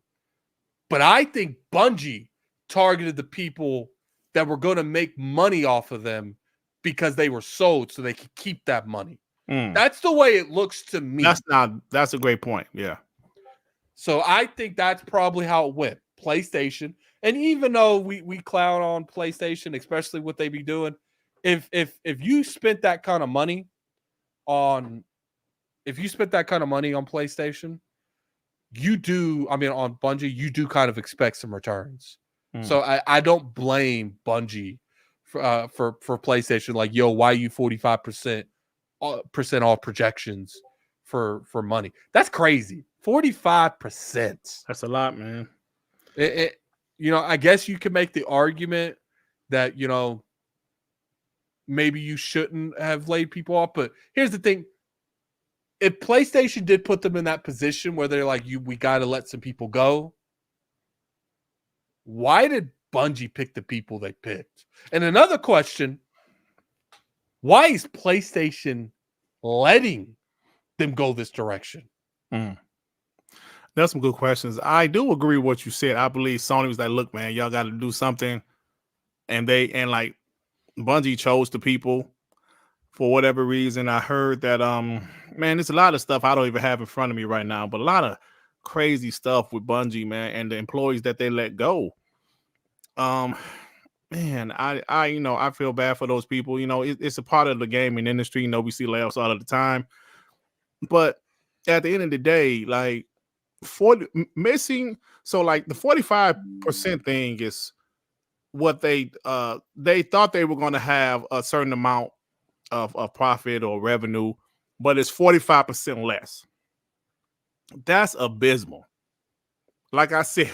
But I think Bungie targeted the people that were going to make money off of them because they were sold so they could keep that money. That's the way it looks to me. That's a great point. Yeah. So I think that's probably how it went. PlayStation, and even though we clown on PlayStation, especially what they be doing, if you spent that kind of money on PlayStation, you do. I mean, on Bungie, you do kind of expect some returns. So I don't blame Bungie for PlayStation. Like, yo, why you 45% off projections for money? That's crazy. 45%. That's a lot, man. I guess you could make the argument that maybe you shouldn't have laid people off, but here's the thing: if PlayStation did put them in that position where they're like, we got to let some people go, why did Bungie pick the people they picked? And another question: why is PlayStation letting them go this direction? That's some good questions. I do agree with what you said. I believe Sony was like, look, man, y'all got to do something. And like Bungie chose the people for whatever reason. I heard that, man, there's a lot of stuff I don't even have in front of me right now, but a lot of crazy stuff with Bungie, man, and the employees that they let go. Man, I feel bad for those people. It's a part of the gaming industry. We see layoffs all of the time. But at the end of the day, like, so like the 45% thing is what they thought they were going to have a certain amount of profit or revenue, but it's 45% less. That's abysmal. Like I said,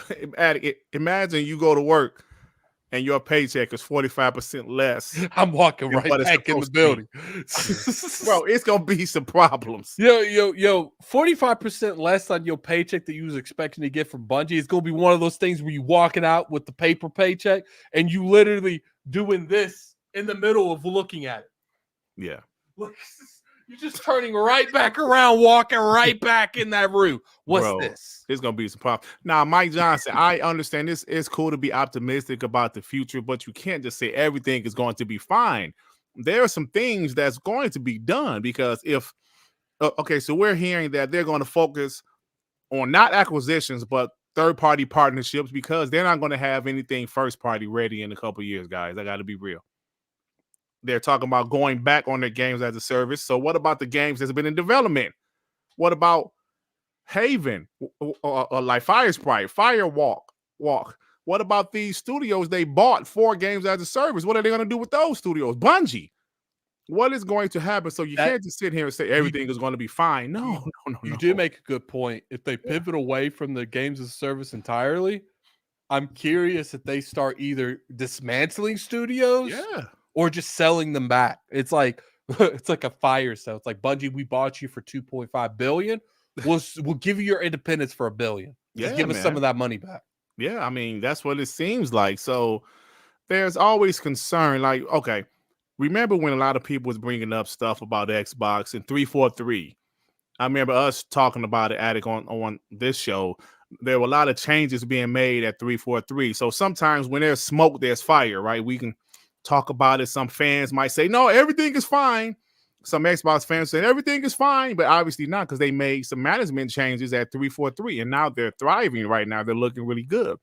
imagine you go to work and your paycheck is 45% less. I'm walking right back in the building. Bro, it's going to be some problems. Yo, 45% less on your paycheck that you was expecting to get from Bungie is going to be one of those things where you walking out with the paper paycheck and you literally doing this in the middle of looking at it. Yeah. You're just turning right back around, walking right back in that room. What's this? It's going to be some problems. Now, Mike Johnson, I understand this. It's cool to be optimistic about the future, but you can't just say everything is going to be fine. There are some things that's going to be done because so we're hearing that they're going to focus on not acquisitions, but third-party partnerships because they're not going to have anything first-party ready in a couple of years, guys. I got to be real. They're talking about going back on their games as a service. So what about the games that's been in development? What about Haven or like Fire Sprite, Firewalk? What about these studios they bought for games as a service? What are they going to do with those studios? Bungie. What is going to happen? So you can't just sit here and say everything is going to be fine. No. You do make a good point. If they pivot away from the games as a service entirely, I'm curious if they start either dismantling studios or just selling them back. It's like a fire sale. It's like, Bungie, we bought you for $2.5 billion. We'll give you your independence for $1 billion. Just give us some of that money back. Yeah, I mean, that's what it seems like. So there's always concern. Like, okay, remember when a lot of people was bringing up stuff about Xbox and 343? I remember us talking about it, Attic, on this show. There were a lot of changes being made at 343. So sometimes when there's smoke, there's fire, right? We can talk about it. Some fans might say, no, everything is fine. Some Xbox fans say everything is fine, but obviously not, because they made some management changes at 343 and now they're thriving right now. They're looking really good.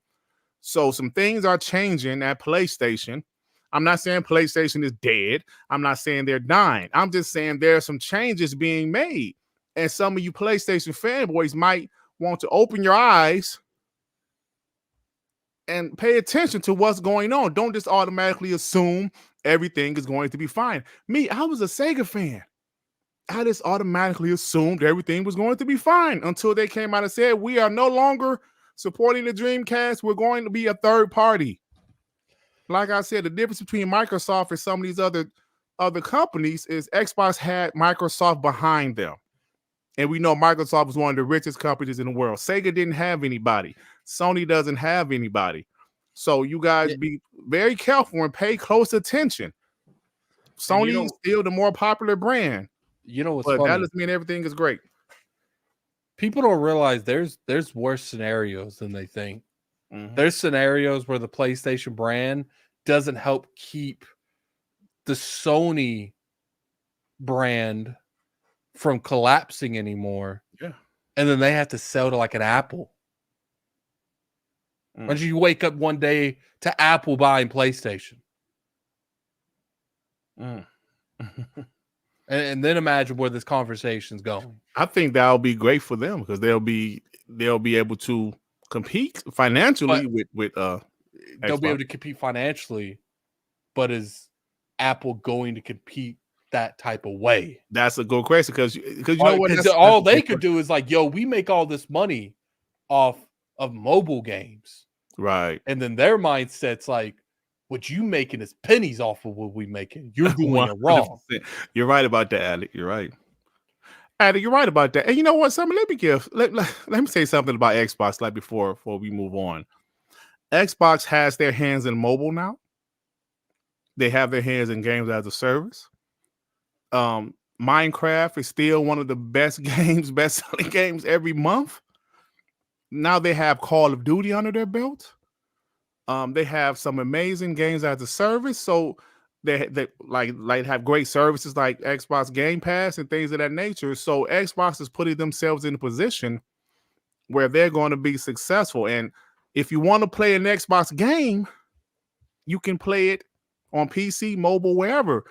So some things are changing at PlayStation. I'm not saying PlayStation is dead. I'm not saying they're dying. I'm just saying there are some changes being made. And some of you PlayStation fanboys might want to open your eyes and pay attention to what's going on. Don't just automatically assume everything is going to be fine. Me, I was a Sega fan. I just automatically assumed everything was going to be fine until they came out and said, we are no longer supporting the Dreamcast. We're going to be a third party. Like I said, the difference between Microsoft and some of these other companies is Xbox had Microsoft behind them. And we know Microsoft was one of the richest companies in the world. Sega didn't have anybody. Sony doesn't have anybody. So you guys be very careful and pay close attention. Sony is still the more popular brand. What's but funny? That doesn't mean everything is great. People don't realize there's worse scenarios than they think. Mm-hmm. There's scenarios where the PlayStation brand doesn't help keep the Sony brand from collapsing anymore. Yeah. And then they have to sell to like an Apple. Imagine you wake up one day to Apple buying PlayStation. And then imagine where this conversation's going. I think that'll be great for them because they'll be able to compete financially with they'll be able to compete financially, but is Apple going to compete that type of way? That's a good question because you know what? Because all they could do is like, yo, we make all this money off of mobile games, right? And then their mindset's like, what you making is pennies off of what we making. You're doing it wrong. You're right about that, Alec. You're right. Alec, you're right about that. And you know what? Let me say something about Xbox like before we move on. Xbox has their hands in mobile now. They have their hands in games as a service. Minecraft is still one of the best-selling games every month. Now they have Call of Duty under their belt. They have some amazing games as a service. So they like have great services like Xbox Game Pass and things of that nature. So Xbox is putting themselves in a position where they're going to be successful. And if you want to play an Xbox game, you can play it on PC, mobile, wherever.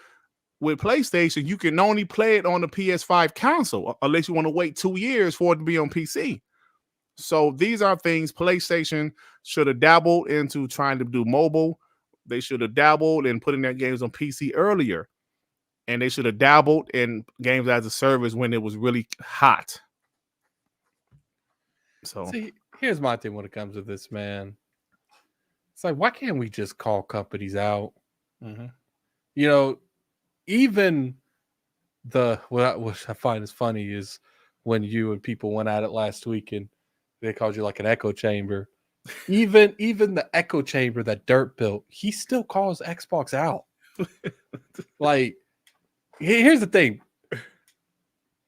With PlayStation, you can only play it on the PS5 console unless you want to wait 2 years for it to be on PC. So these are things PlayStation should have dabbled into trying to do mobile. They should have dabbled in putting their games on PC earlier. And they should have dabbled in games as a service when it was really hot. So see, here's my thing when it comes to this, man. It's like, why can't we just call companies out? Mm-hmm. You know, even what I find is funny is when you and people went at it last week and they called you like an echo chamber. Even the echo chamber that Dirt built, he still calls Xbox out. Like, here's the thing.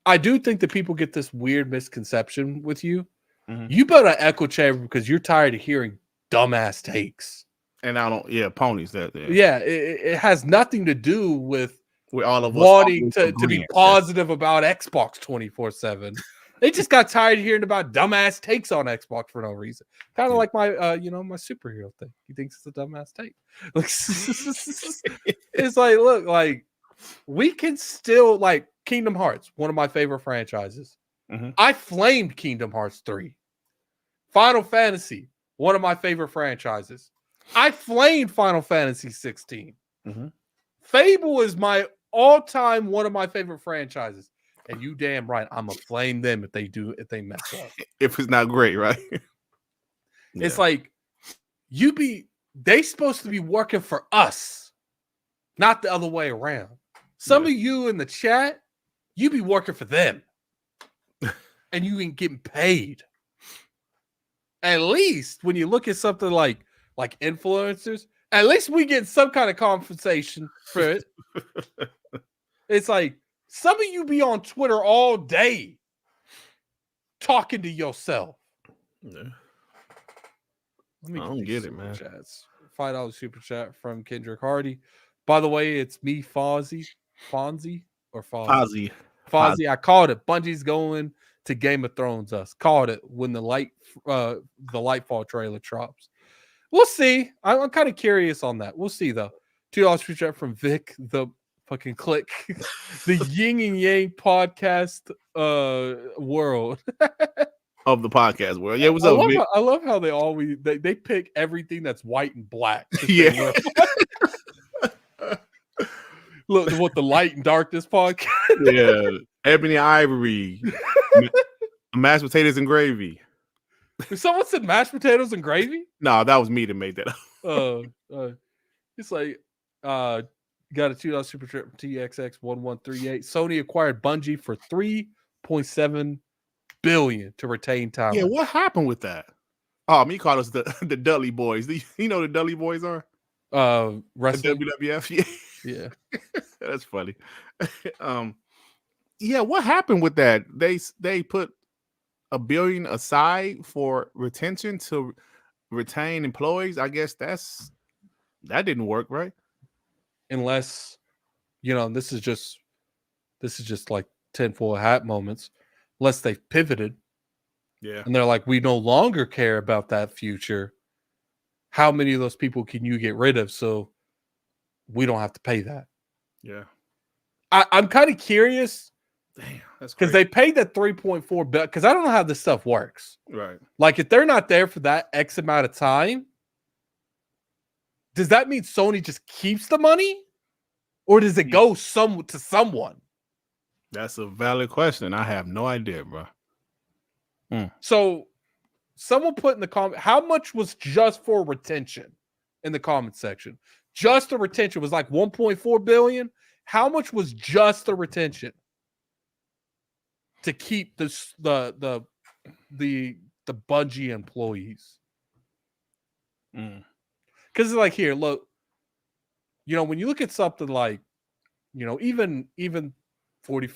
I do think that people get this weird misconception with you. Mm-hmm. You built an echo chamber because you're tired of hearing dumbass takes. And ponies that. Yeah, it has nothing to do with all of us wanting to be positive about Xbox 24/7. They just got tired of hearing about dumbass takes on Xbox for no reason. Kind of like my my superhero thing. He thinks it's a dumbass take. It's like, look, like we can still like Kingdom Hearts, one of my favorite franchises. Mm-hmm. I flamed Kingdom Hearts 3. Final Fantasy, one of my favorite franchises. I flamed Final Fantasy 16. Mm-hmm. Fable is my all-time one of my favorite franchises. And you damn right, I'm gonna flame them if they mess up. If it's not great, right? It's like they supposed to be working for us, not the other way around. Some of you in the chat, you be working for them. And you ain't getting paid. At least when you look at something like influencers, at least we get some kind of compensation for it. It's like some of you be on Twitter all day talking to yourself. Yeah. I don't get it, man. Chats. $5 super chat from Kendrick Hardy. By the way, it's me, Fonzie. I called it. Bungie's going to Game of Thrones us. Called it when the Lightfall trailer drops. We'll see. I'm kind of curious on that. We'll see though. $2 super chat from Vic, the fucking click. The yin and yang podcast world. Of the podcast world. Yeah, what's up, Vic? I love how they always they pick everything that's white and black. Yeah. Look, what the light and darkness podcast. Yeah. Ebony Ivory. Mashed potatoes and gravy. Someone said mashed potatoes and gravy? No, that was me that made that up. It's like got a $2 super trip from TXX1138. Sony acquired Bungie for $3.7 billion to retain talent. Yeah, what happened with that? Oh, me call us the Dudley Boys. You know what the Dudley Boys are? Wrestling. WWF. Yeah. That's funny. Yeah, what happened with that? They put $1 billion aside for retention to retain employees. I guess that didn't work, right? Unless, this is just like tinfoil hat moments, unless they've pivoted Yeah. and they're like, we no longer care about that future. How many of those people can you get rid of so we don't have to pay that? Yeah. I'm kind of curious Damn, that's because crazy. they paid that 3.4 billion. Because I don't know how this stuff works. Right. Like, if they're not there for that X amount of time, does that mean Sony just keeps the money, or does it go to someone? That's a valid question. I have no idea, bro. So, someone put in the comment, how much was just for retention in the comment section? Just the retention was like 1.4 billion. How much was just the retention to keep the Bungie employees? Because it's like, here, look, when you look at something like, even 40,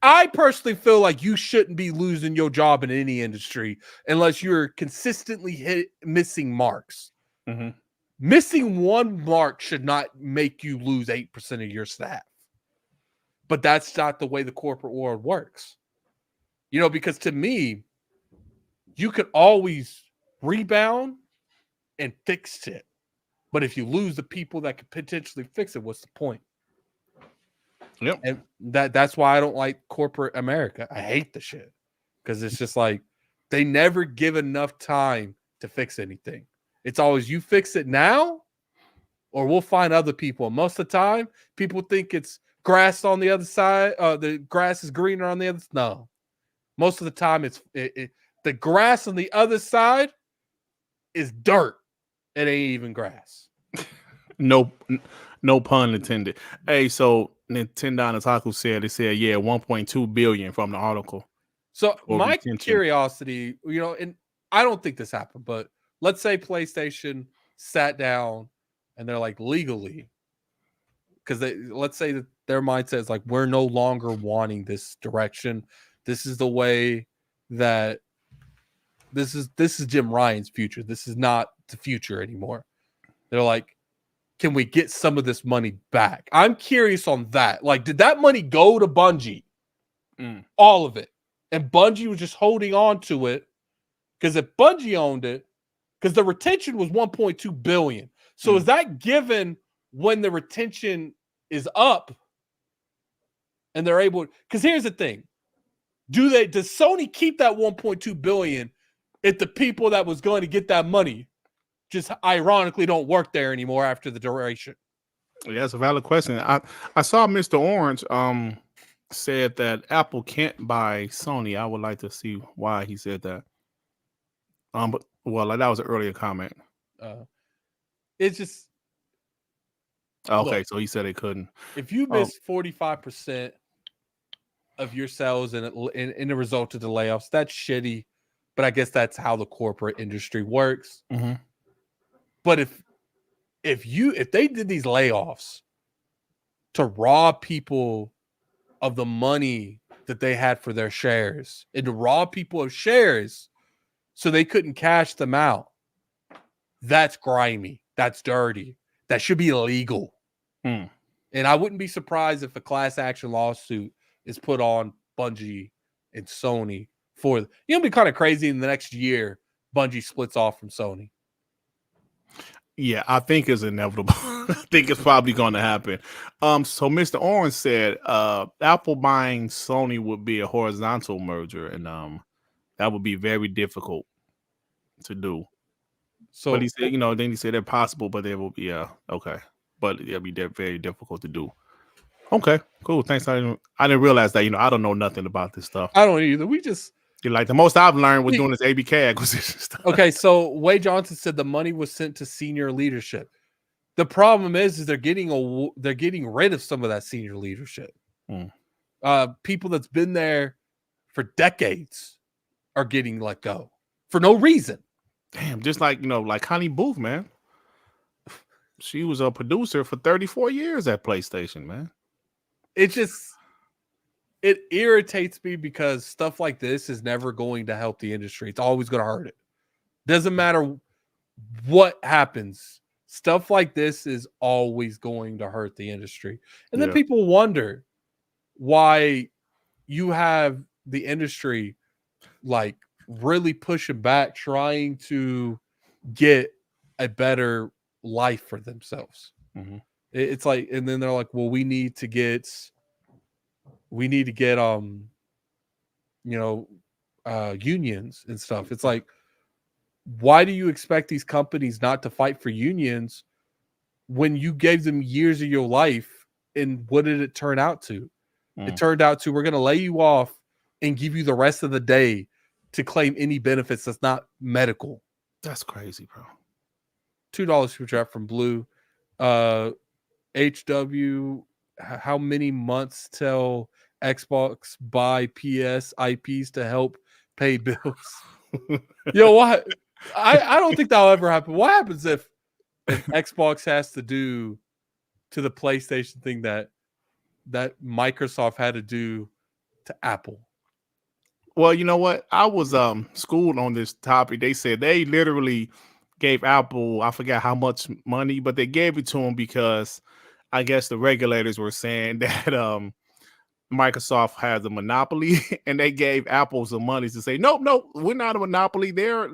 I personally feel like you shouldn't be losing your job in any industry unless you're consistently missing marks. Mm-hmm. Missing one mark should not make you lose 8% of your staff. But that's not the way the corporate world works. Because to me, you could always rebound and fix it. But if you lose the people that could potentially fix it, what's the point? Yep. And that's why I don't like corporate America. I hate the shit. Because it's just like, they never give enough time to fix anything. It's always, you fix it now, or we'll find other people. And most of the time, people think it's grass on the other side. The grass is greener on the other. No, most of the time, it's the grass on the other side is dirt. It ain't even grass. No pun intended. Hey, so Nintendo and Otaku said, 1.2 billion from the article. So my curiosity, and I don't think this happened, but let's say PlayStation sat down and they're like, legally, because let's say that their mindset is like, we're no longer wanting this direction. This is the way that this is Jim Ryan's future. This is not the future anymore. They're like, can we get some of this money back? I'm curious on that. Like, did that money go to Bungie? All of it. And Bungie was just holding on to it, because if Bungie owned it, because the retention was 1.2 billion. So is that given when the retention is up and they're able? Because here's the thing: does Sony keep that 1.2 billion if the people that was going to get that money just ironically don't work there anymore after the duration? Yeah, that's a valid question. I saw Mr. Orange said that Apple can't buy Sony. I would like to see why he said that. But that was an earlier comment. It's just okay. Look, so he said they couldn't. If you miss 45% of your sales in the result of the layoffs, that's shitty. But I guess that's how the corporate industry works. Mm-hmm. But if they did these layoffs to rob people of the money that they had for their shares, and to rob people of shares so they couldn't cash them out, that's grimy. That's dirty. That should be illegal. And I wouldn't be surprised if a class action lawsuit is put on Bungie and Sony for, it'd be kind of crazy in the next year, Bungie splits off from Sony. Yeah, I think it's inevitable. I think it's probably going to happen. So Mr. Orange said Apple buying Sony would be a horizontal merger, and that would be very difficult to do. So, but he said, then he said they're possible, but they will be okay. But it'll be very difficult to do. Okay, cool. Thanks. I didn't realize that. I don't know nothing about this stuff. I don't either. Like the most I've learned was doing this ABK acquisition stuff. Okay, so Wade Johnson said the money was sent to senior leadership. The problem is they're getting rid of some of that senior leadership. People that's been there for decades are getting let go for no reason. Damn, just like like Connie Booth, man. She was a producer for 34 years at PlayStation, man. It irritates me because stuff like this is never going to help the industry. It's always going to hurt it. Doesn't matter what happens. Stuff like this is always going to hurt the industry. And then people wonder why you have the industry like really pushing back, trying to get a better life for themselves. Mm-hmm. It's like, and then they're like, well, we need to get you know, unions and stuff. It's like, why do you expect these companies not to fight for unions when you gave them years of your life? And what did it turn out to? It turned out to, we're going to lay you off and give you the rest of the day to claim any benefits that's not medical. That's crazy, bro. $2 super chat from Blue. HW, how many months till Xbox buy PS IPs to help pay bills? Yo, what? I don't think that'll ever happen. What happens if Xbox has to do to the PlayStation thing that Microsoft had to do to Apple? Well, you know what? I was schooled on this topic. They said they literally gave Apple, I forgot how much money, but they gave it to them because I guess the regulators were saying that Microsoft has a monopoly, and they gave Apple some money to say, nope, we're not a monopoly. They're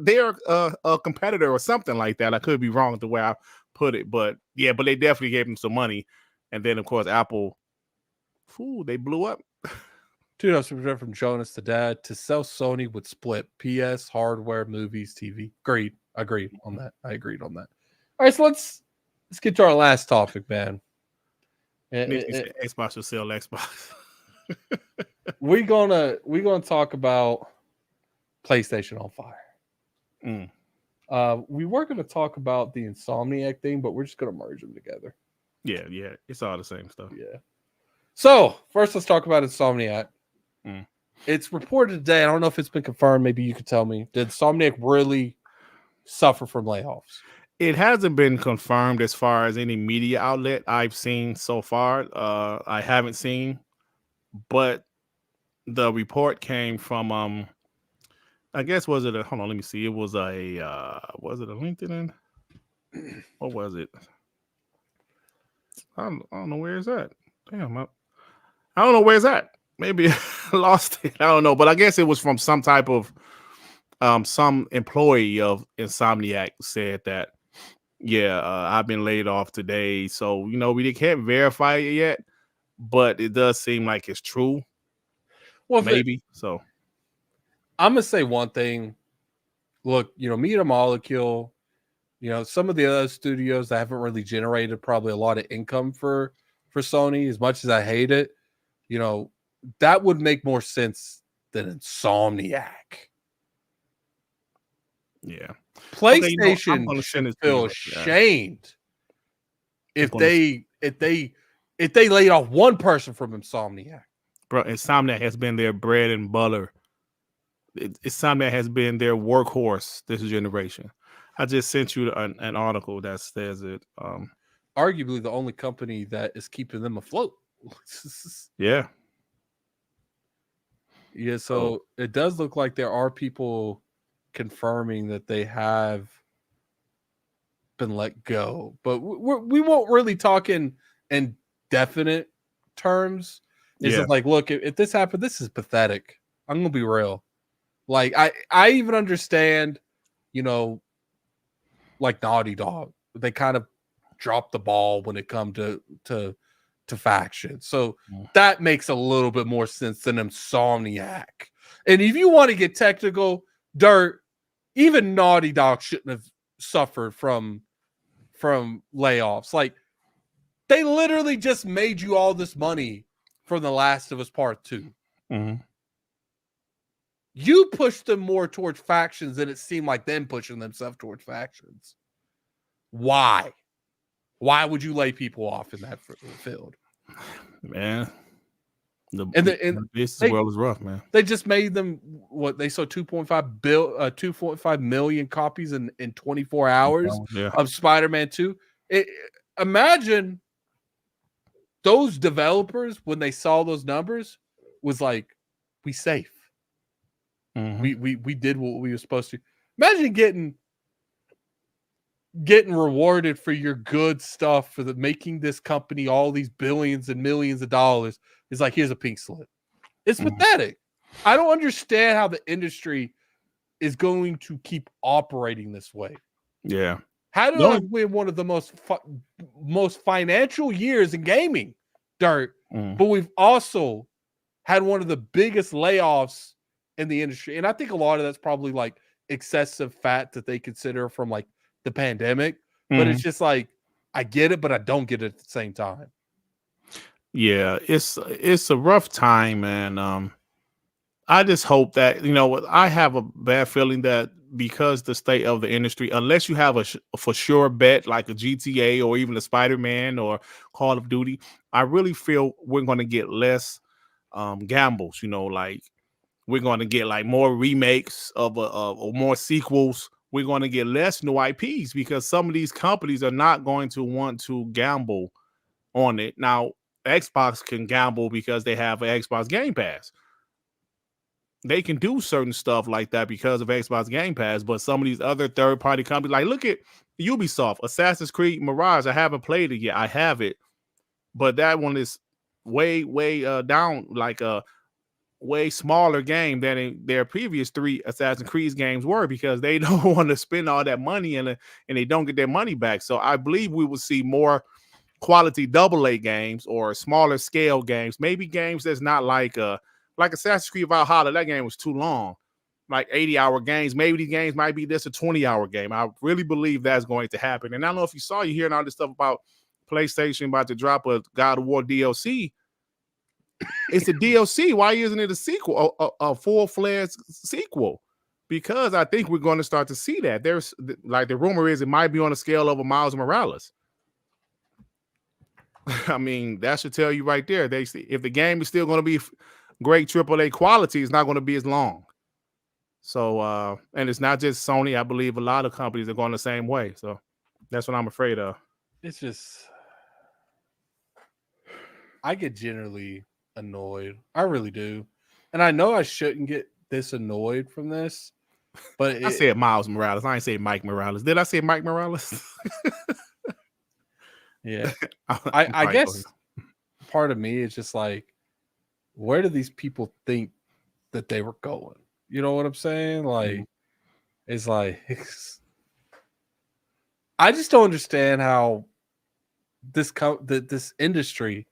a competitor or something like that. I could be wrong with the way I put it, but yeah, but they definitely gave them some money. And then of course Apple, they blew up. $2 from Jonas the Dad. To sell Sony would split PS, hardware, movies, TV. Agreed on that. I agreed on that. All right, so let's get to our last topic, man. Xbox will sell Xbox. We're gonna talk about PlayStation on fire. We were gonna talk about the Insomniac thing, but we're just gonna merge them together. Yeah, it's all the same stuff. Yeah. So first, let's talk about Insomniac. It's reported today. I don't know if it's been confirmed. Maybe you could tell me. Did Insomniac really suffer from layoffs? It hasn't been confirmed as far as any media outlet I've seen so far. I haven't seen, but the report came from I guess hold on, let me see. It was was it a LinkedIn? What was it? I don't know where it's at. Damn, I don't know where it's at. Maybe I lost it. I don't know, but I guess it was from some type of some employee of Insomniac said that, yeah, I've been laid off today. So, we can't verify it yet, but it does seem like it's true. Well, maybe. So I'm going to say one thing. Look, Media Molecule, some of the other studios that haven't really generated probably a lot of income for Sony, as much as I hate it, that would make more sense than Insomniac. Yeah. PlayStation should feel ashamed if they laid off one person from Insomniac. Bro, Insomniac has been their bread and butter. Insomniac has been their workhorse this generation. I just sent you an article that says it. Arguably the only company that is keeping them afloat. Yeah. Yeah, so it does look like there are people confirming that they have been let go, but we won't really talk in definite terms. It's just like, look, if this happened, this is pathetic. I'm gonna be real. Like, I even understand, like Naughty Dog, they kind of dropped the ball when it come to faction. So that makes a little bit more sense than Insomniac. And if you want to get technical, Dirt, even Naughty Dog shouldn't have suffered from layoffs. Like, they literally just made you all this money from The Last of Us Part 2. Mm-hmm. You pushed them more towards factions than it seemed like them pushing themselves towards factions. Why? Why would you lay people off in that field? Man, this world is rough, man. They just made them they sold 2.5 million copies in 24 hours of Spider-Man 2. Imagine those developers when they saw those numbers was like, we safe. Mm-hmm. We did what we were supposed to. Imagine getting rewarded for your good stuff for making this company all these billions and millions of dollars. Is like, here's a pink slip. It's pathetic. I don't understand how the industry is going to keep operating this way. Yeah. How did I win one of the most financial years in gaming, Dirt? But we've also had one of the biggest layoffs in the industry. And I think a lot of that's probably like excessive fat that they consider from like the pandemic. But it's just like, I get it, but I don't get it at the same time. Yeah, it's a rough time, and I just hope that, I have a bad feeling that because the state of the industry, unless you have a for sure bet like a GTA or even a Spider-Man or Call of Duty, I really feel we're going to get less gambles. Like we're going to get like more remakes or more sequels. We're going to get less new IPs because some of these companies are not going to want to gamble on it. Now, Xbox can gamble because they have an Xbox Game Pass. They can do certain stuff like that because of Xbox Game Pass, but some of these other third-party companies, like look at Ubisoft, Assassin's Creed Mirage. I haven't played it yet. I have it, but that one is way down, like a way smaller game than in their previous 3 Assassin's Creed games were, because they don't want to spend all that money and they don't get their money back. So I believe we will see more quality AA games or smaller scale games, maybe games that's not like Assassin's Creed Valhalla. That game was too long, like 80-hour games. Maybe these games might be this a 20-hour game. I really believe that's going to happen. And I don't know if you're hearing all this stuff about PlayStation about to drop a God of War DLC. It's a DLC. Why isn't it a sequel, a full-fledged sequel? Because I think we're going to start to see that. There's like the rumor is it might be on a scale of a Miles Morales. I mean, that should tell you right there. They see if the game is still going to be great AAA quality, it's not going to be as long. So, and it's not just Sony. I believe a lot of companies are going the same way. So that's what I'm afraid of. It's just, I get generally annoyed. I really do. And I know I shouldn't get this annoyed from this, but I said Miles Morales. I ain't say Mike Morales. Did I say Mike Morales? Yeah. I guess part of me is just like, where do these people think that they were going? You know what I'm saying? Like, it's like, I just don't understand how this industry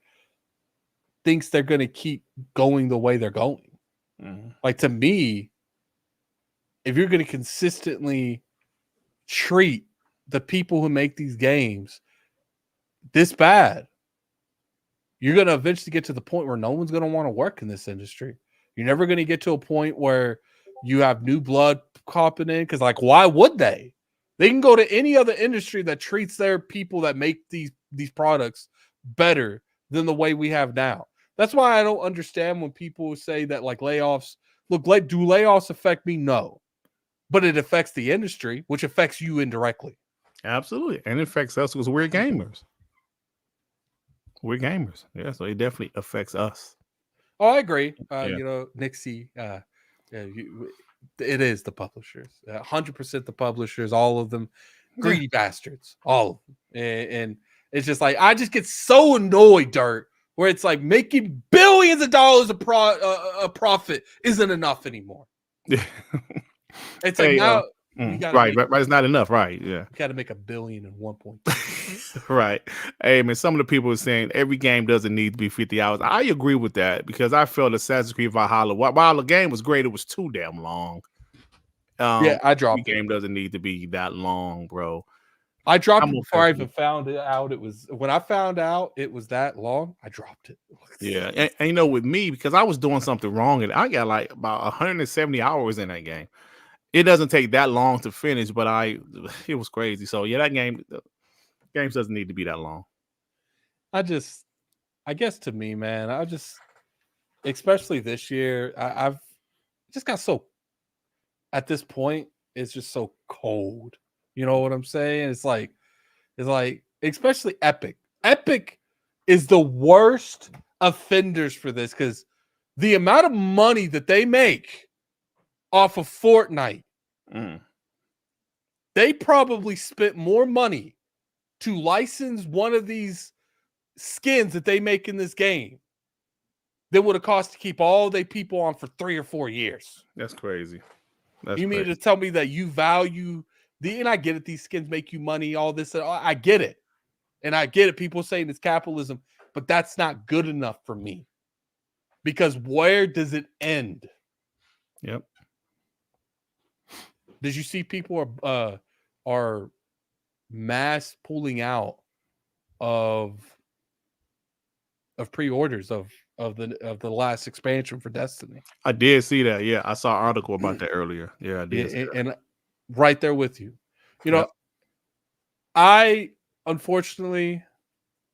thinks they're going to keep going the way they're going. Like, to me, if you're going to consistently treat the people who make these games this bad, you're going to eventually get to the point where no one's going to want to work in this industry. You're never going to get to a point where you have new blood popping in, because, like, why would they? They can go to any other industry that treats their people that make these products better than the way we have now. That's why I don't understand when people say that, like, layoffs. Look, do layoffs affect me? No. But it affects the industry, which affects you indirectly. Absolutely. And it affects us because we're gamers. We're gamers. Yeah, so it definitely affects us. Oh, I agree. You know, Nixie, it is the publishers. 100% the publishers, all of them. Greedy bastards. All of them. And it's just like, I just get so annoyed, Dirt, where it's like making billions of dollars of profit isn't enough anymore. It's like, now we got right. It's not enough, right? Yeah, we got to make $1 billion in 1.2. Right. Hey, man, some of the people are saying every game doesn't need to be 50 hours. I agree with that, because I felt Assassin's Creed Valhalla, while the game was great, it was too damn long. Yeah, I dropped the game doesn't need to be that long, bro. I dropped it before I even found it out. When I found out it was that long, I dropped it. Yeah, and you know, with me, because I was doing something wrong, and I got like about 170 hours in that game. It doesn't take that long to finish, but it was crazy. So yeah, that games doesn't need to be that long. I guess to me, man, especially this year, I've just got so, at this point, it's just so cold. You know what I'm saying? It's like, especially Epic. Epic is the worst offenders for this, because the amount of money that they make off of Fortnite, they probably spent more money to license one of these skins that they make in this game than would have cost to keep all they people on for 3 or 4 years. That's crazy. You mean to tell me that you value and I get it, these skins make you money, all this, I get it. And I get it. People saying it's capitalism, but that's not good enough for me. Because where does it end? Yep. Did you see people are mass pulling out of pre-orders of the last expansion for Destiny? I did see that. Yeah, I saw an article about that earlier. Yeah, I did. And right there with you. You know, Yep. I unfortunately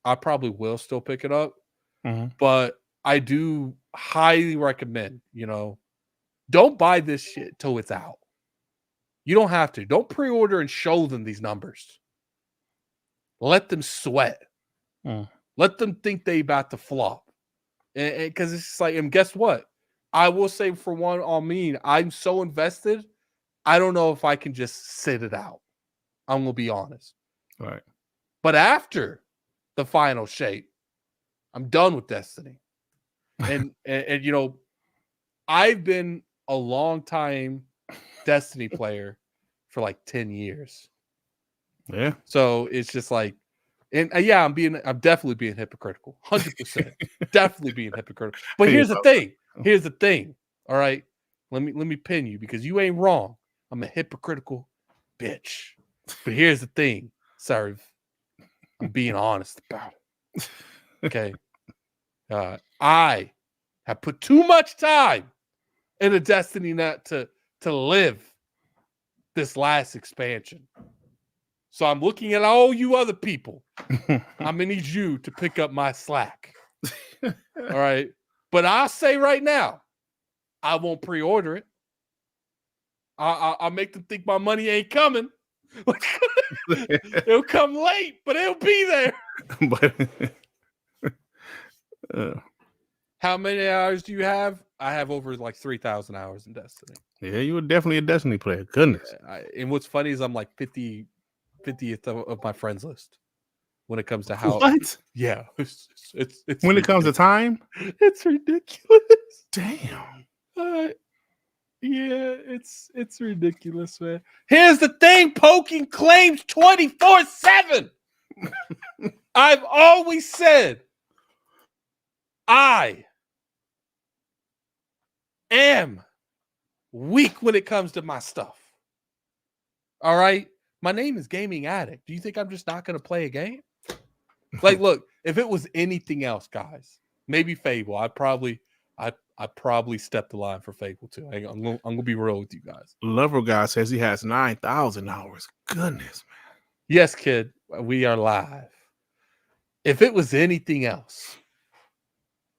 I probably will still pick it up, but I do highly recommend, don't buy this shit till it's out. You don't have to. Don't pre-order and show them these numbers. Let them sweat. Let them think they about to flop. Because it's just like, and guess what? I will say for one on me, I'm so invested, I don't know if I can just sit it out. I'm going to be honest. Right. But after the final shape, I'm done with Destiny. And I've been a long time Destiny player for like 10 years. Yeah. So it's just like, and yeah, I'm definitely being hypocritical. 100%. Definitely being hypocritical. But here's the thing. All right. Let me pin you because you ain't wrong. I'm a hypocritical bitch. But here's the thing, Serve. I'm being honest about it. Okay. I have put too much time in a Destiny net to live this last expansion. So I'm looking at all you other people. I'm gonna need you to pick up my slack. All right. But I'll say right now, I won't pre-order it. I'll make them think my money ain't coming. It'll come late, but it'll be there. How many hours do you have? I have over like 3,000 hours in Destiny. Yeah, you were definitely a Destiny player. Goodness. And what's funny is I'm like 50th of my friends list when it comes to how. What? Yeah, it's when it comes to time, it's ridiculous. Damn. Yeah, it's ridiculous, man. Here's the thing: poking claims 24/7. I've always said I am weak when it comes to my stuff. All right. My name is Gaming Addict. Do you think I'm just not going to play a game? Like, look, if it was anything else, guys, maybe Fable. I probably stepped the line for Fable too. I'm gonna be real with you guys. Lover Guy says he has 9,000 hours. Goodness, man. Yes, kid, we are live. If it was anything else,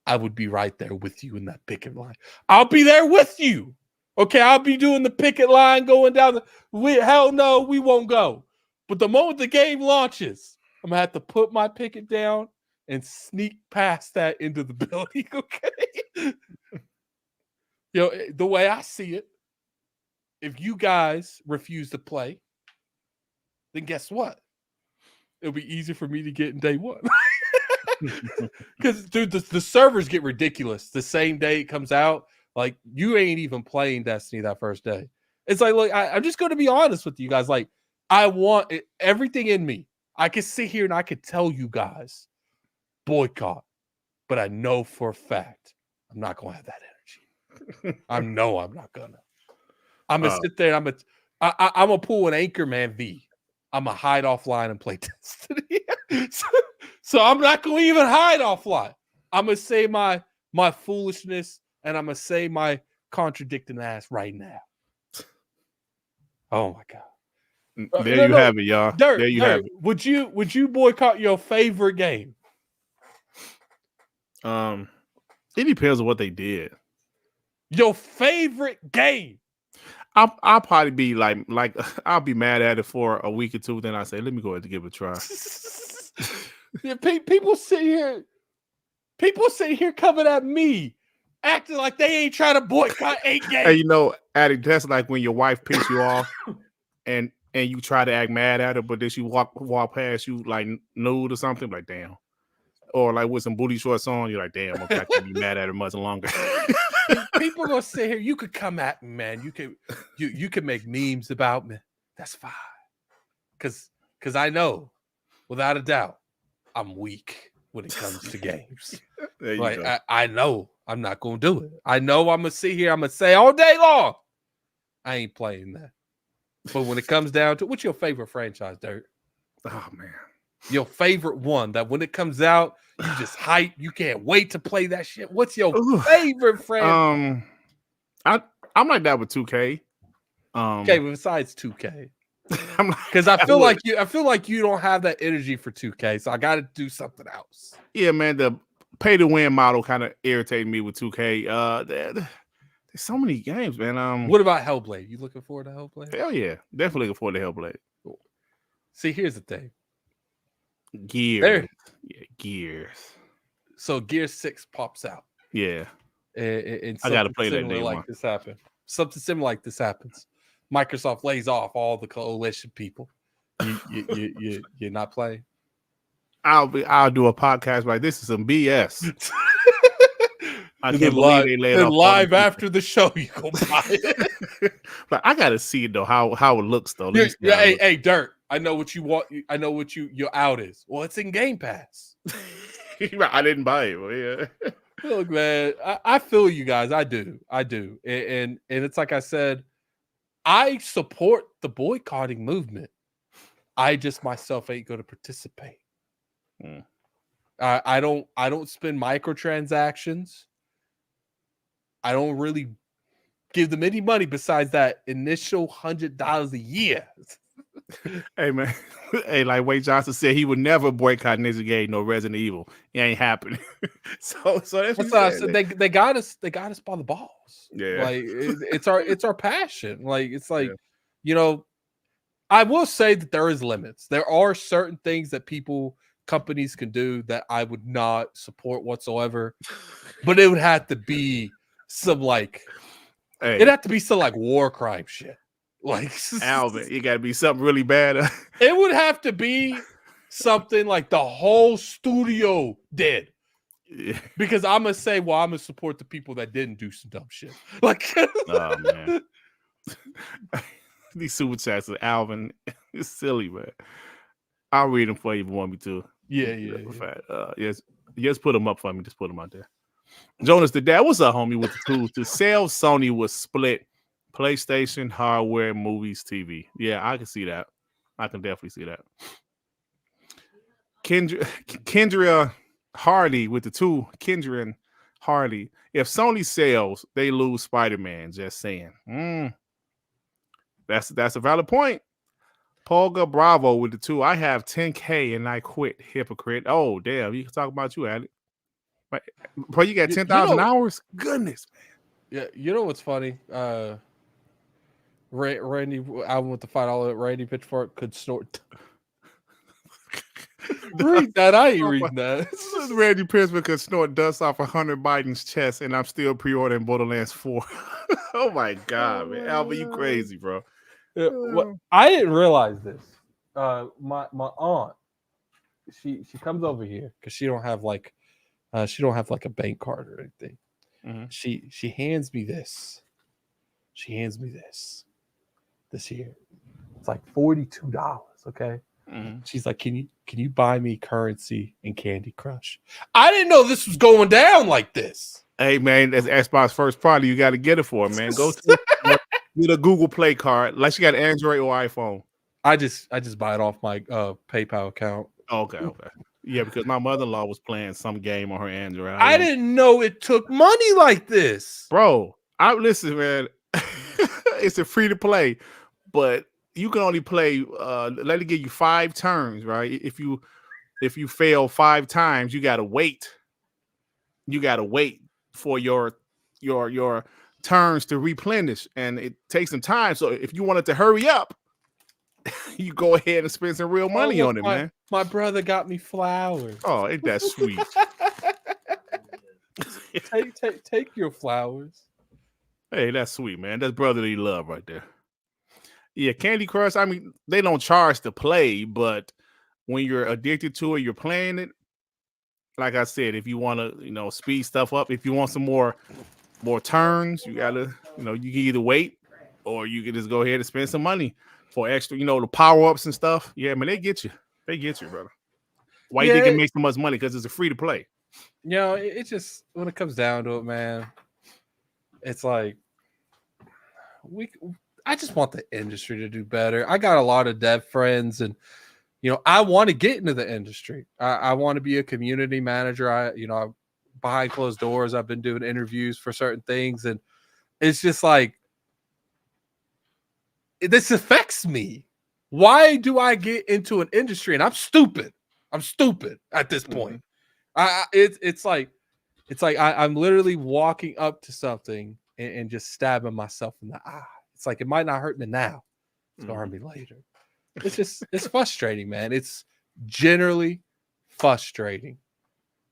I would be right there with you in that picket line. I'll be there with you. Okay, I'll be doing the picket line going down hell no, we won't go. But the moment the game launches, I'm gonna have to put my picket down and sneak past that into the building, okay? The way I see it, if you guys refuse to play, then guess what? It'll be easy for me to get in day one. Because, dude, the servers get ridiculous the same day it comes out. Like, you ain't even playing Destiny that first day. It's like, look, I'm just going to be honest with you guys. Like, I want everything in me. I could sit here and I could tell you guys, boycott. But I know for a fact I'm not going to have that energy. I'm not going to. I'm going to sit there and I'm going to pull an Anchorman V. I'm going to hide offline and play Destiny. So I'm not going to even hide offline. I'm going to say my foolishness and I'm going to say my contradicting ass right now. Oh, my God. There you have it, y'all. Dirt, there you have it. Would you boycott your favorite game? It depends on what they did. Your favorite game. I'll probably be like I'll be mad at it for a week or two. Then I say, let me go ahead and give it a try. Yeah, people sit here coming at me, acting like they ain't trying to boycott 8 games. Hey, Addict, that's like when your wife pissed you off, and you try to act mad at her, but then she walk past you like nude or something. Like, damn. or like with some booty shorts on, you're like, damn, okay, I can't be mad at her much longer. People gonna sit here. You could come at me, man. You could make memes about me. That's fine. Cause I know, without a doubt, I'm weak when it comes to games. There you Like go. I know I'm not gonna do it. I know I'm gonna sit here. I'm gonna say all day long, I ain't playing that. But when it comes down to, what's your favorite franchise, Dirt? Oh man, Your favorite one that when it comes out, you just hype. You can't wait to play that shit. What's your favorite franchise? I'm like that with 2K. Okay, but besides 2K, because I feel like you don't have that energy for 2K, so I got to do something else. Yeah, man, the pay to win model kind of irritated me with 2K. There's so many games, man. What about Hellblade? You looking forward to Hellblade? Hell yeah, definitely looking forward to Hellblade. See, here's the thing. Gears. Yeah, Gears. So Gear 6 pops out. Yeah. And I gotta play that similar day like one. this happen. Something similar like this happens. Microsoft lays off all the coalition people. You're not playing. I'll do a podcast like this is some BS. I And can't believe they laid off all live these after the show. You go buy it. But I gotta see it though, how it looks though. Hey, Dirt. I know what you want. I know what your out is. Well, it's in Game Pass. I didn't buy it. But yeah. Look, man, I feel you guys. I do. And it's like I said, I support the boycotting movement. I just myself ain't going to participate. I don't spend microtransactions. I don't really give them any money besides that initial $100 a year. Hey man, hey, like Wade Johnson said, he would never boycott Ninja Gaiden nor Resident Evil. It ain't happening. so that's what I said. They got us by the balls. Yeah, like it's our passion. Like it's like, I will say that there is limits. There are certain things that companies can do that I would not support whatsoever. But it would have to be some it'd have to be some war crime shit. Like Alvin, it gotta be something really bad. It would have to be something like the whole studio did. Yeah. Because I'm gonna say, I'm gonna support the people that didn't do some dumb shit. Oh man. These super chats of Alvin, it's silly, man. I'll read them for you if you want me to. Yeah. Yes, put them up for me. Just put them out there. Jonas the dad, what's up, homie? With the tools to sell, Sony was split PlayStation, hardware, movies, TV. Yeah, I can see that. I can definitely see that. Kendra Hardy with the two. Kendra and Hardy. If Sony sells, they lose Spider-Man. Just saying. That's a valid point. Polga Bravo with the two. I have 10K and I quit. Hypocrite. Oh, damn. You can talk about you, Alec. Bro, you got 10,000 hours? Goodness, man. Yeah, you know what's funny? Randy album with the $5 Randy Pitchfork could snort. Read that. I ain't reading that. Randy Pitchfork could snort dust off Hunter Biden's chest, and I'm still pre-ordering Borderlands 4. Oh my god, man. Albert, you crazy, bro. I didn't realize this. My aunt, she comes over here because she don't have a bank card or anything. Mm-hmm. She hands me this. This here. It's like $42. Okay. Mm-hmm. She's like, can you buy me currency and Candy Crush? I didn't know this was going down like this. Hey man, that's Xbox first party. You got to get it for, man. Go to get a Google Play card, unless you got Android or iPhone. I just buy it off my PayPal account. Okay. Yeah, because my mother-in-law was playing some game on her Android. I didn't know it took money like this, bro. Listen, man. It's a free to play, but you can only play. Let it give you 5 turns, right? If you fail 5 times, you gotta wait. You gotta wait for your turns to replenish, and it takes some time. So if you wanted to hurry up, you go ahead and spend some real money on it, man. My brother got me flowers. Oh, ain't that sweet? take your flowers. Hey, that's sweet, man. That's brotherly love right there. Yeah, Candy Crush, I mean, they don't charge to play, but when you're addicted to it, you're playing it, like I said, if you want to, speed stuff up, if you want some more turns, you gotta, you can either wait or you can just go ahead and spend some money for extra, the power ups and stuff. Yeah, man, they get you. They get you, brother. Why you think it makes so much money? Because it's a free to play. It just, when it comes down to it, man, it's like I just want the industry to do better. I got a lot of dev friends, and I want to get into the industry. I want to be a community manager. Behind closed doors, I've been doing interviews for certain things, and it's just like, this affects me. Why do I get into an industry? And I'm stupid. I'm stupid at this point. It's like I'm literally walking up to something and just stabbing myself in the eye. It's like, it might not hurt me now. It's gonna hurt me later. It's frustrating, man. It's generally frustrating.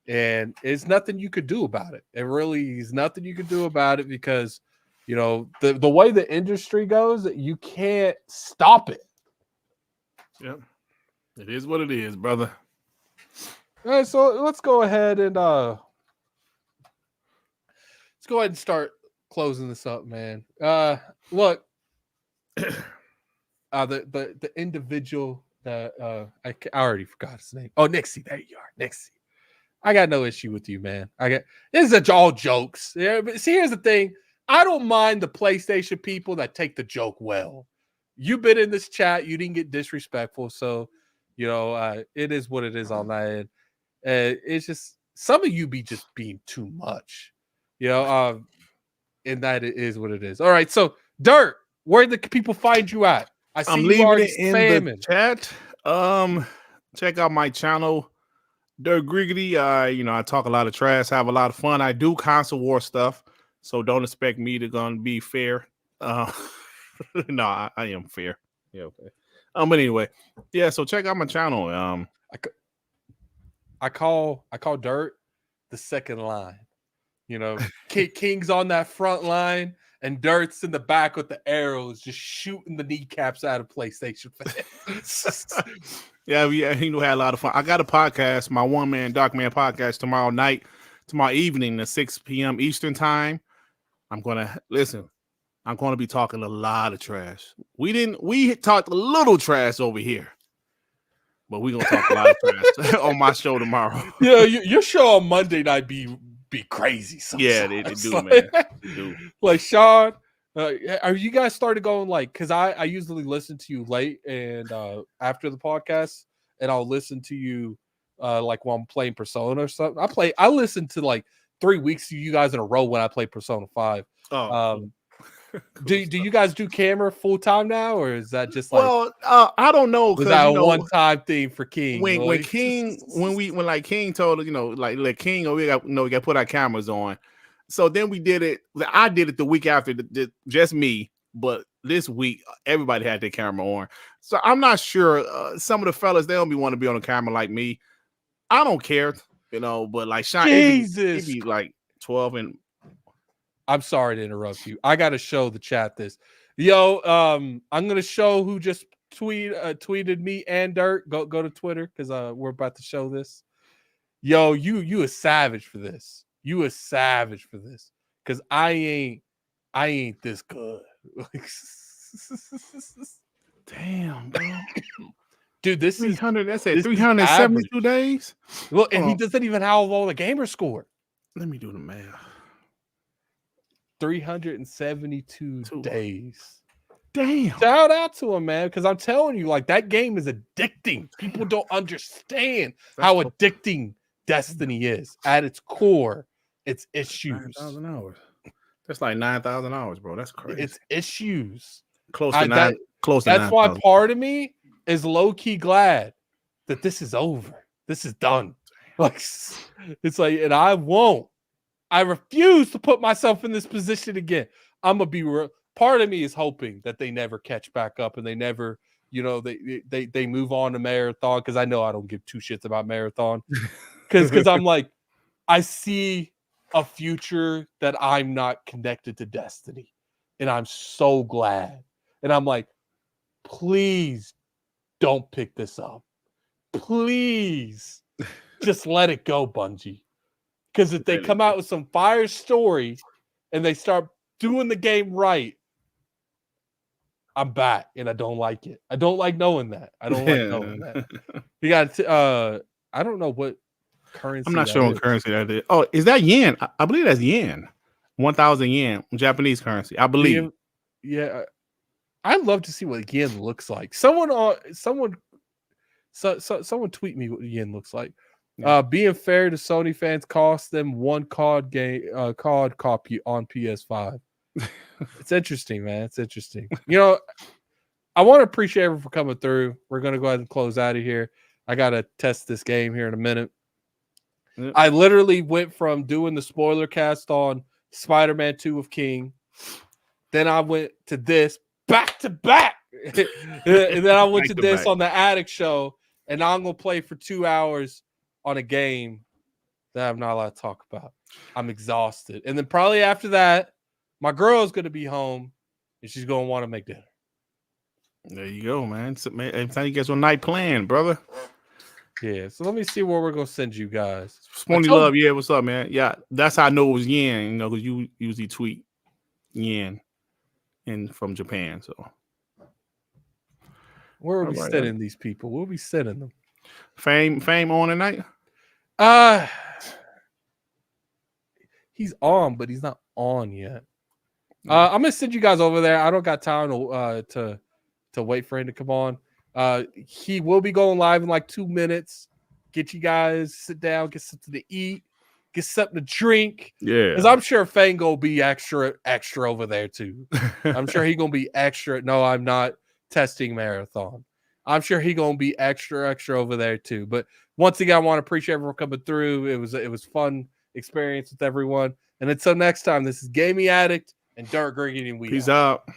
And it's nothing you could do about it. It really is nothing you could do about it, because the way the industry goes, you can't stop it. Yep. It is what it is, brother. All right, so let's go ahead and start closing this up, man. Look, the individual that I already forgot his name. Oh, Nixie, there you are, Nixie. I got no issue with you, man. This is all jokes. Yeah, but see, here's the thing. I don't mind the PlayStation people that take the joke well. You've been in this chat. You didn't get disrespectful, so it is what it is on that end. It's just some of you be just being too much, and that it is what it is. All right, so Dirt, where the people find you at? I see I'm you leaving it in spamming. the chat. Check out my channel, Dirt Griggity. I talk a lot of trash, have a lot of fun. I do console war stuff, so don't expect me to gonna be fair. No, I am fair. Yeah, okay. But anyway, yeah. So check out my channel. I call Dirt the second line. King's on that front line, and Dirt's in the back with the arrows, just shooting the kneecaps out of PlayStation fans. Yeah, we had a lot of fun. I got a podcast, my One Man Dark Man podcast, tomorrow evening at 6 p.m. Eastern time. I'm gonna be talking a lot of trash. We talked a little trash over here, but we're gonna talk a lot of trash on my show tomorrow. Yeah, your show on Monday night be crazy sometimes. Yeah, they do, man. They do. Like, Sean, are you guys started going, like, because I usually listen to you late and after the podcast, and I'll listen to you like while I'm playing Persona or something. I listen to like 3 weeks of you guys in a row when I play Persona 5. Oh, do you guys do camera full time now, or is that just like? Well, I don't know. Was that a one time thing for King? When King told us, like King, we got to put our cameras on. So then we did it. I did it the week after, just me. But this week, everybody had their camera on. So I'm not sure. Some of the fellas, they don't want to be on the camera like me. I don't care, But like Sean, it'd be like 12 and. I'm sorry to interrupt you. I got to show the chat this. Yo, I'm gonna show who just tweeted me and Dirt. Go to Twitter, because we're about to show this. Yo, you a savage for this. You a savage for this, because I ain't this good. Damn, bro. Dude, this 300. That's it. 372 days. Look, and he doesn't even have all the gamer score. Let me do the math. 372 days. Damn. Shout out to him, man, because I'm telling you, like, that game is addicting. People don't understand how addicting Destiny is. At its core, it's issues. 9,000 hours. That's like 9,000 hours, bro. That's crazy. It's issues. Close to 9. Close to 9. That's why part of me is low-key glad that this is over. This is done. Like, it's like, and I refuse to put myself in this position again. I'm gonna be real. Part of me is hoping that they never catch back up, and they never, they move on to Marathon, because I know I don't give two shits about Marathon, because I'm like, I see a future that I'm not connected to Destiny, and I'm so glad. And I'm like, please don't pick this up. Please Just let it go, Bungie. Because if they come out with some fire story and they start doing the game right, I'm back, and I don't like it. I don't like knowing that. I don't like knowing that. You got I don't know what currency. I'm not sure what currency that is. Oh, is that yen? I believe that's yen. 1,000 yen, Japanese currency. I believe. Yeah. I'd love to see what yen looks like. Someone tweet me what yen looks like. Yeah. Being fair to Sony fans cost them one COD copy on PS5. It's interesting, man. It's interesting. I want to appreciate everyone for coming through. We're going to go ahead and close out of here. I got to test this game here in a minute. Yep. I literally went from doing the spoiler cast on Spider-Man 2 of King. Then I went to this back to back. And then I went to this on the Attic Show. And now I'm going to play for 2 hours on a game that I'm not allowed to talk about. I'm exhausted. And then probably after that, my girl is going to be home and she's going to want to make dinner. There you go, man. So, man, every time you get your night plan, brother. Yeah, so let me see where we're going to send you guys. Spony Love, yeah, what's up, man? Yeah, that's how I know it was yen, because you usually tweet yen from Japan. So where are we sending these people? We'll be sending them. Fame on tonight? He's on, but he's not on yet. I'm gonna send you guys over there. I don't got time to wait for him to come on. He will be going live in like 2 minutes. Get you guys sit down, get something to eat, get something to drink. Yeah, because I'm sure Fango will be extra over there too. I'm sure he's gonna be extra. No, I'm not testing marathon. I'm sure he's gonna be extra over there too. But once again, I want to appreciate everyone coming through. It was fun experience with everyone. And until next time, this is Gaming Addict and Dark Green. Peace out.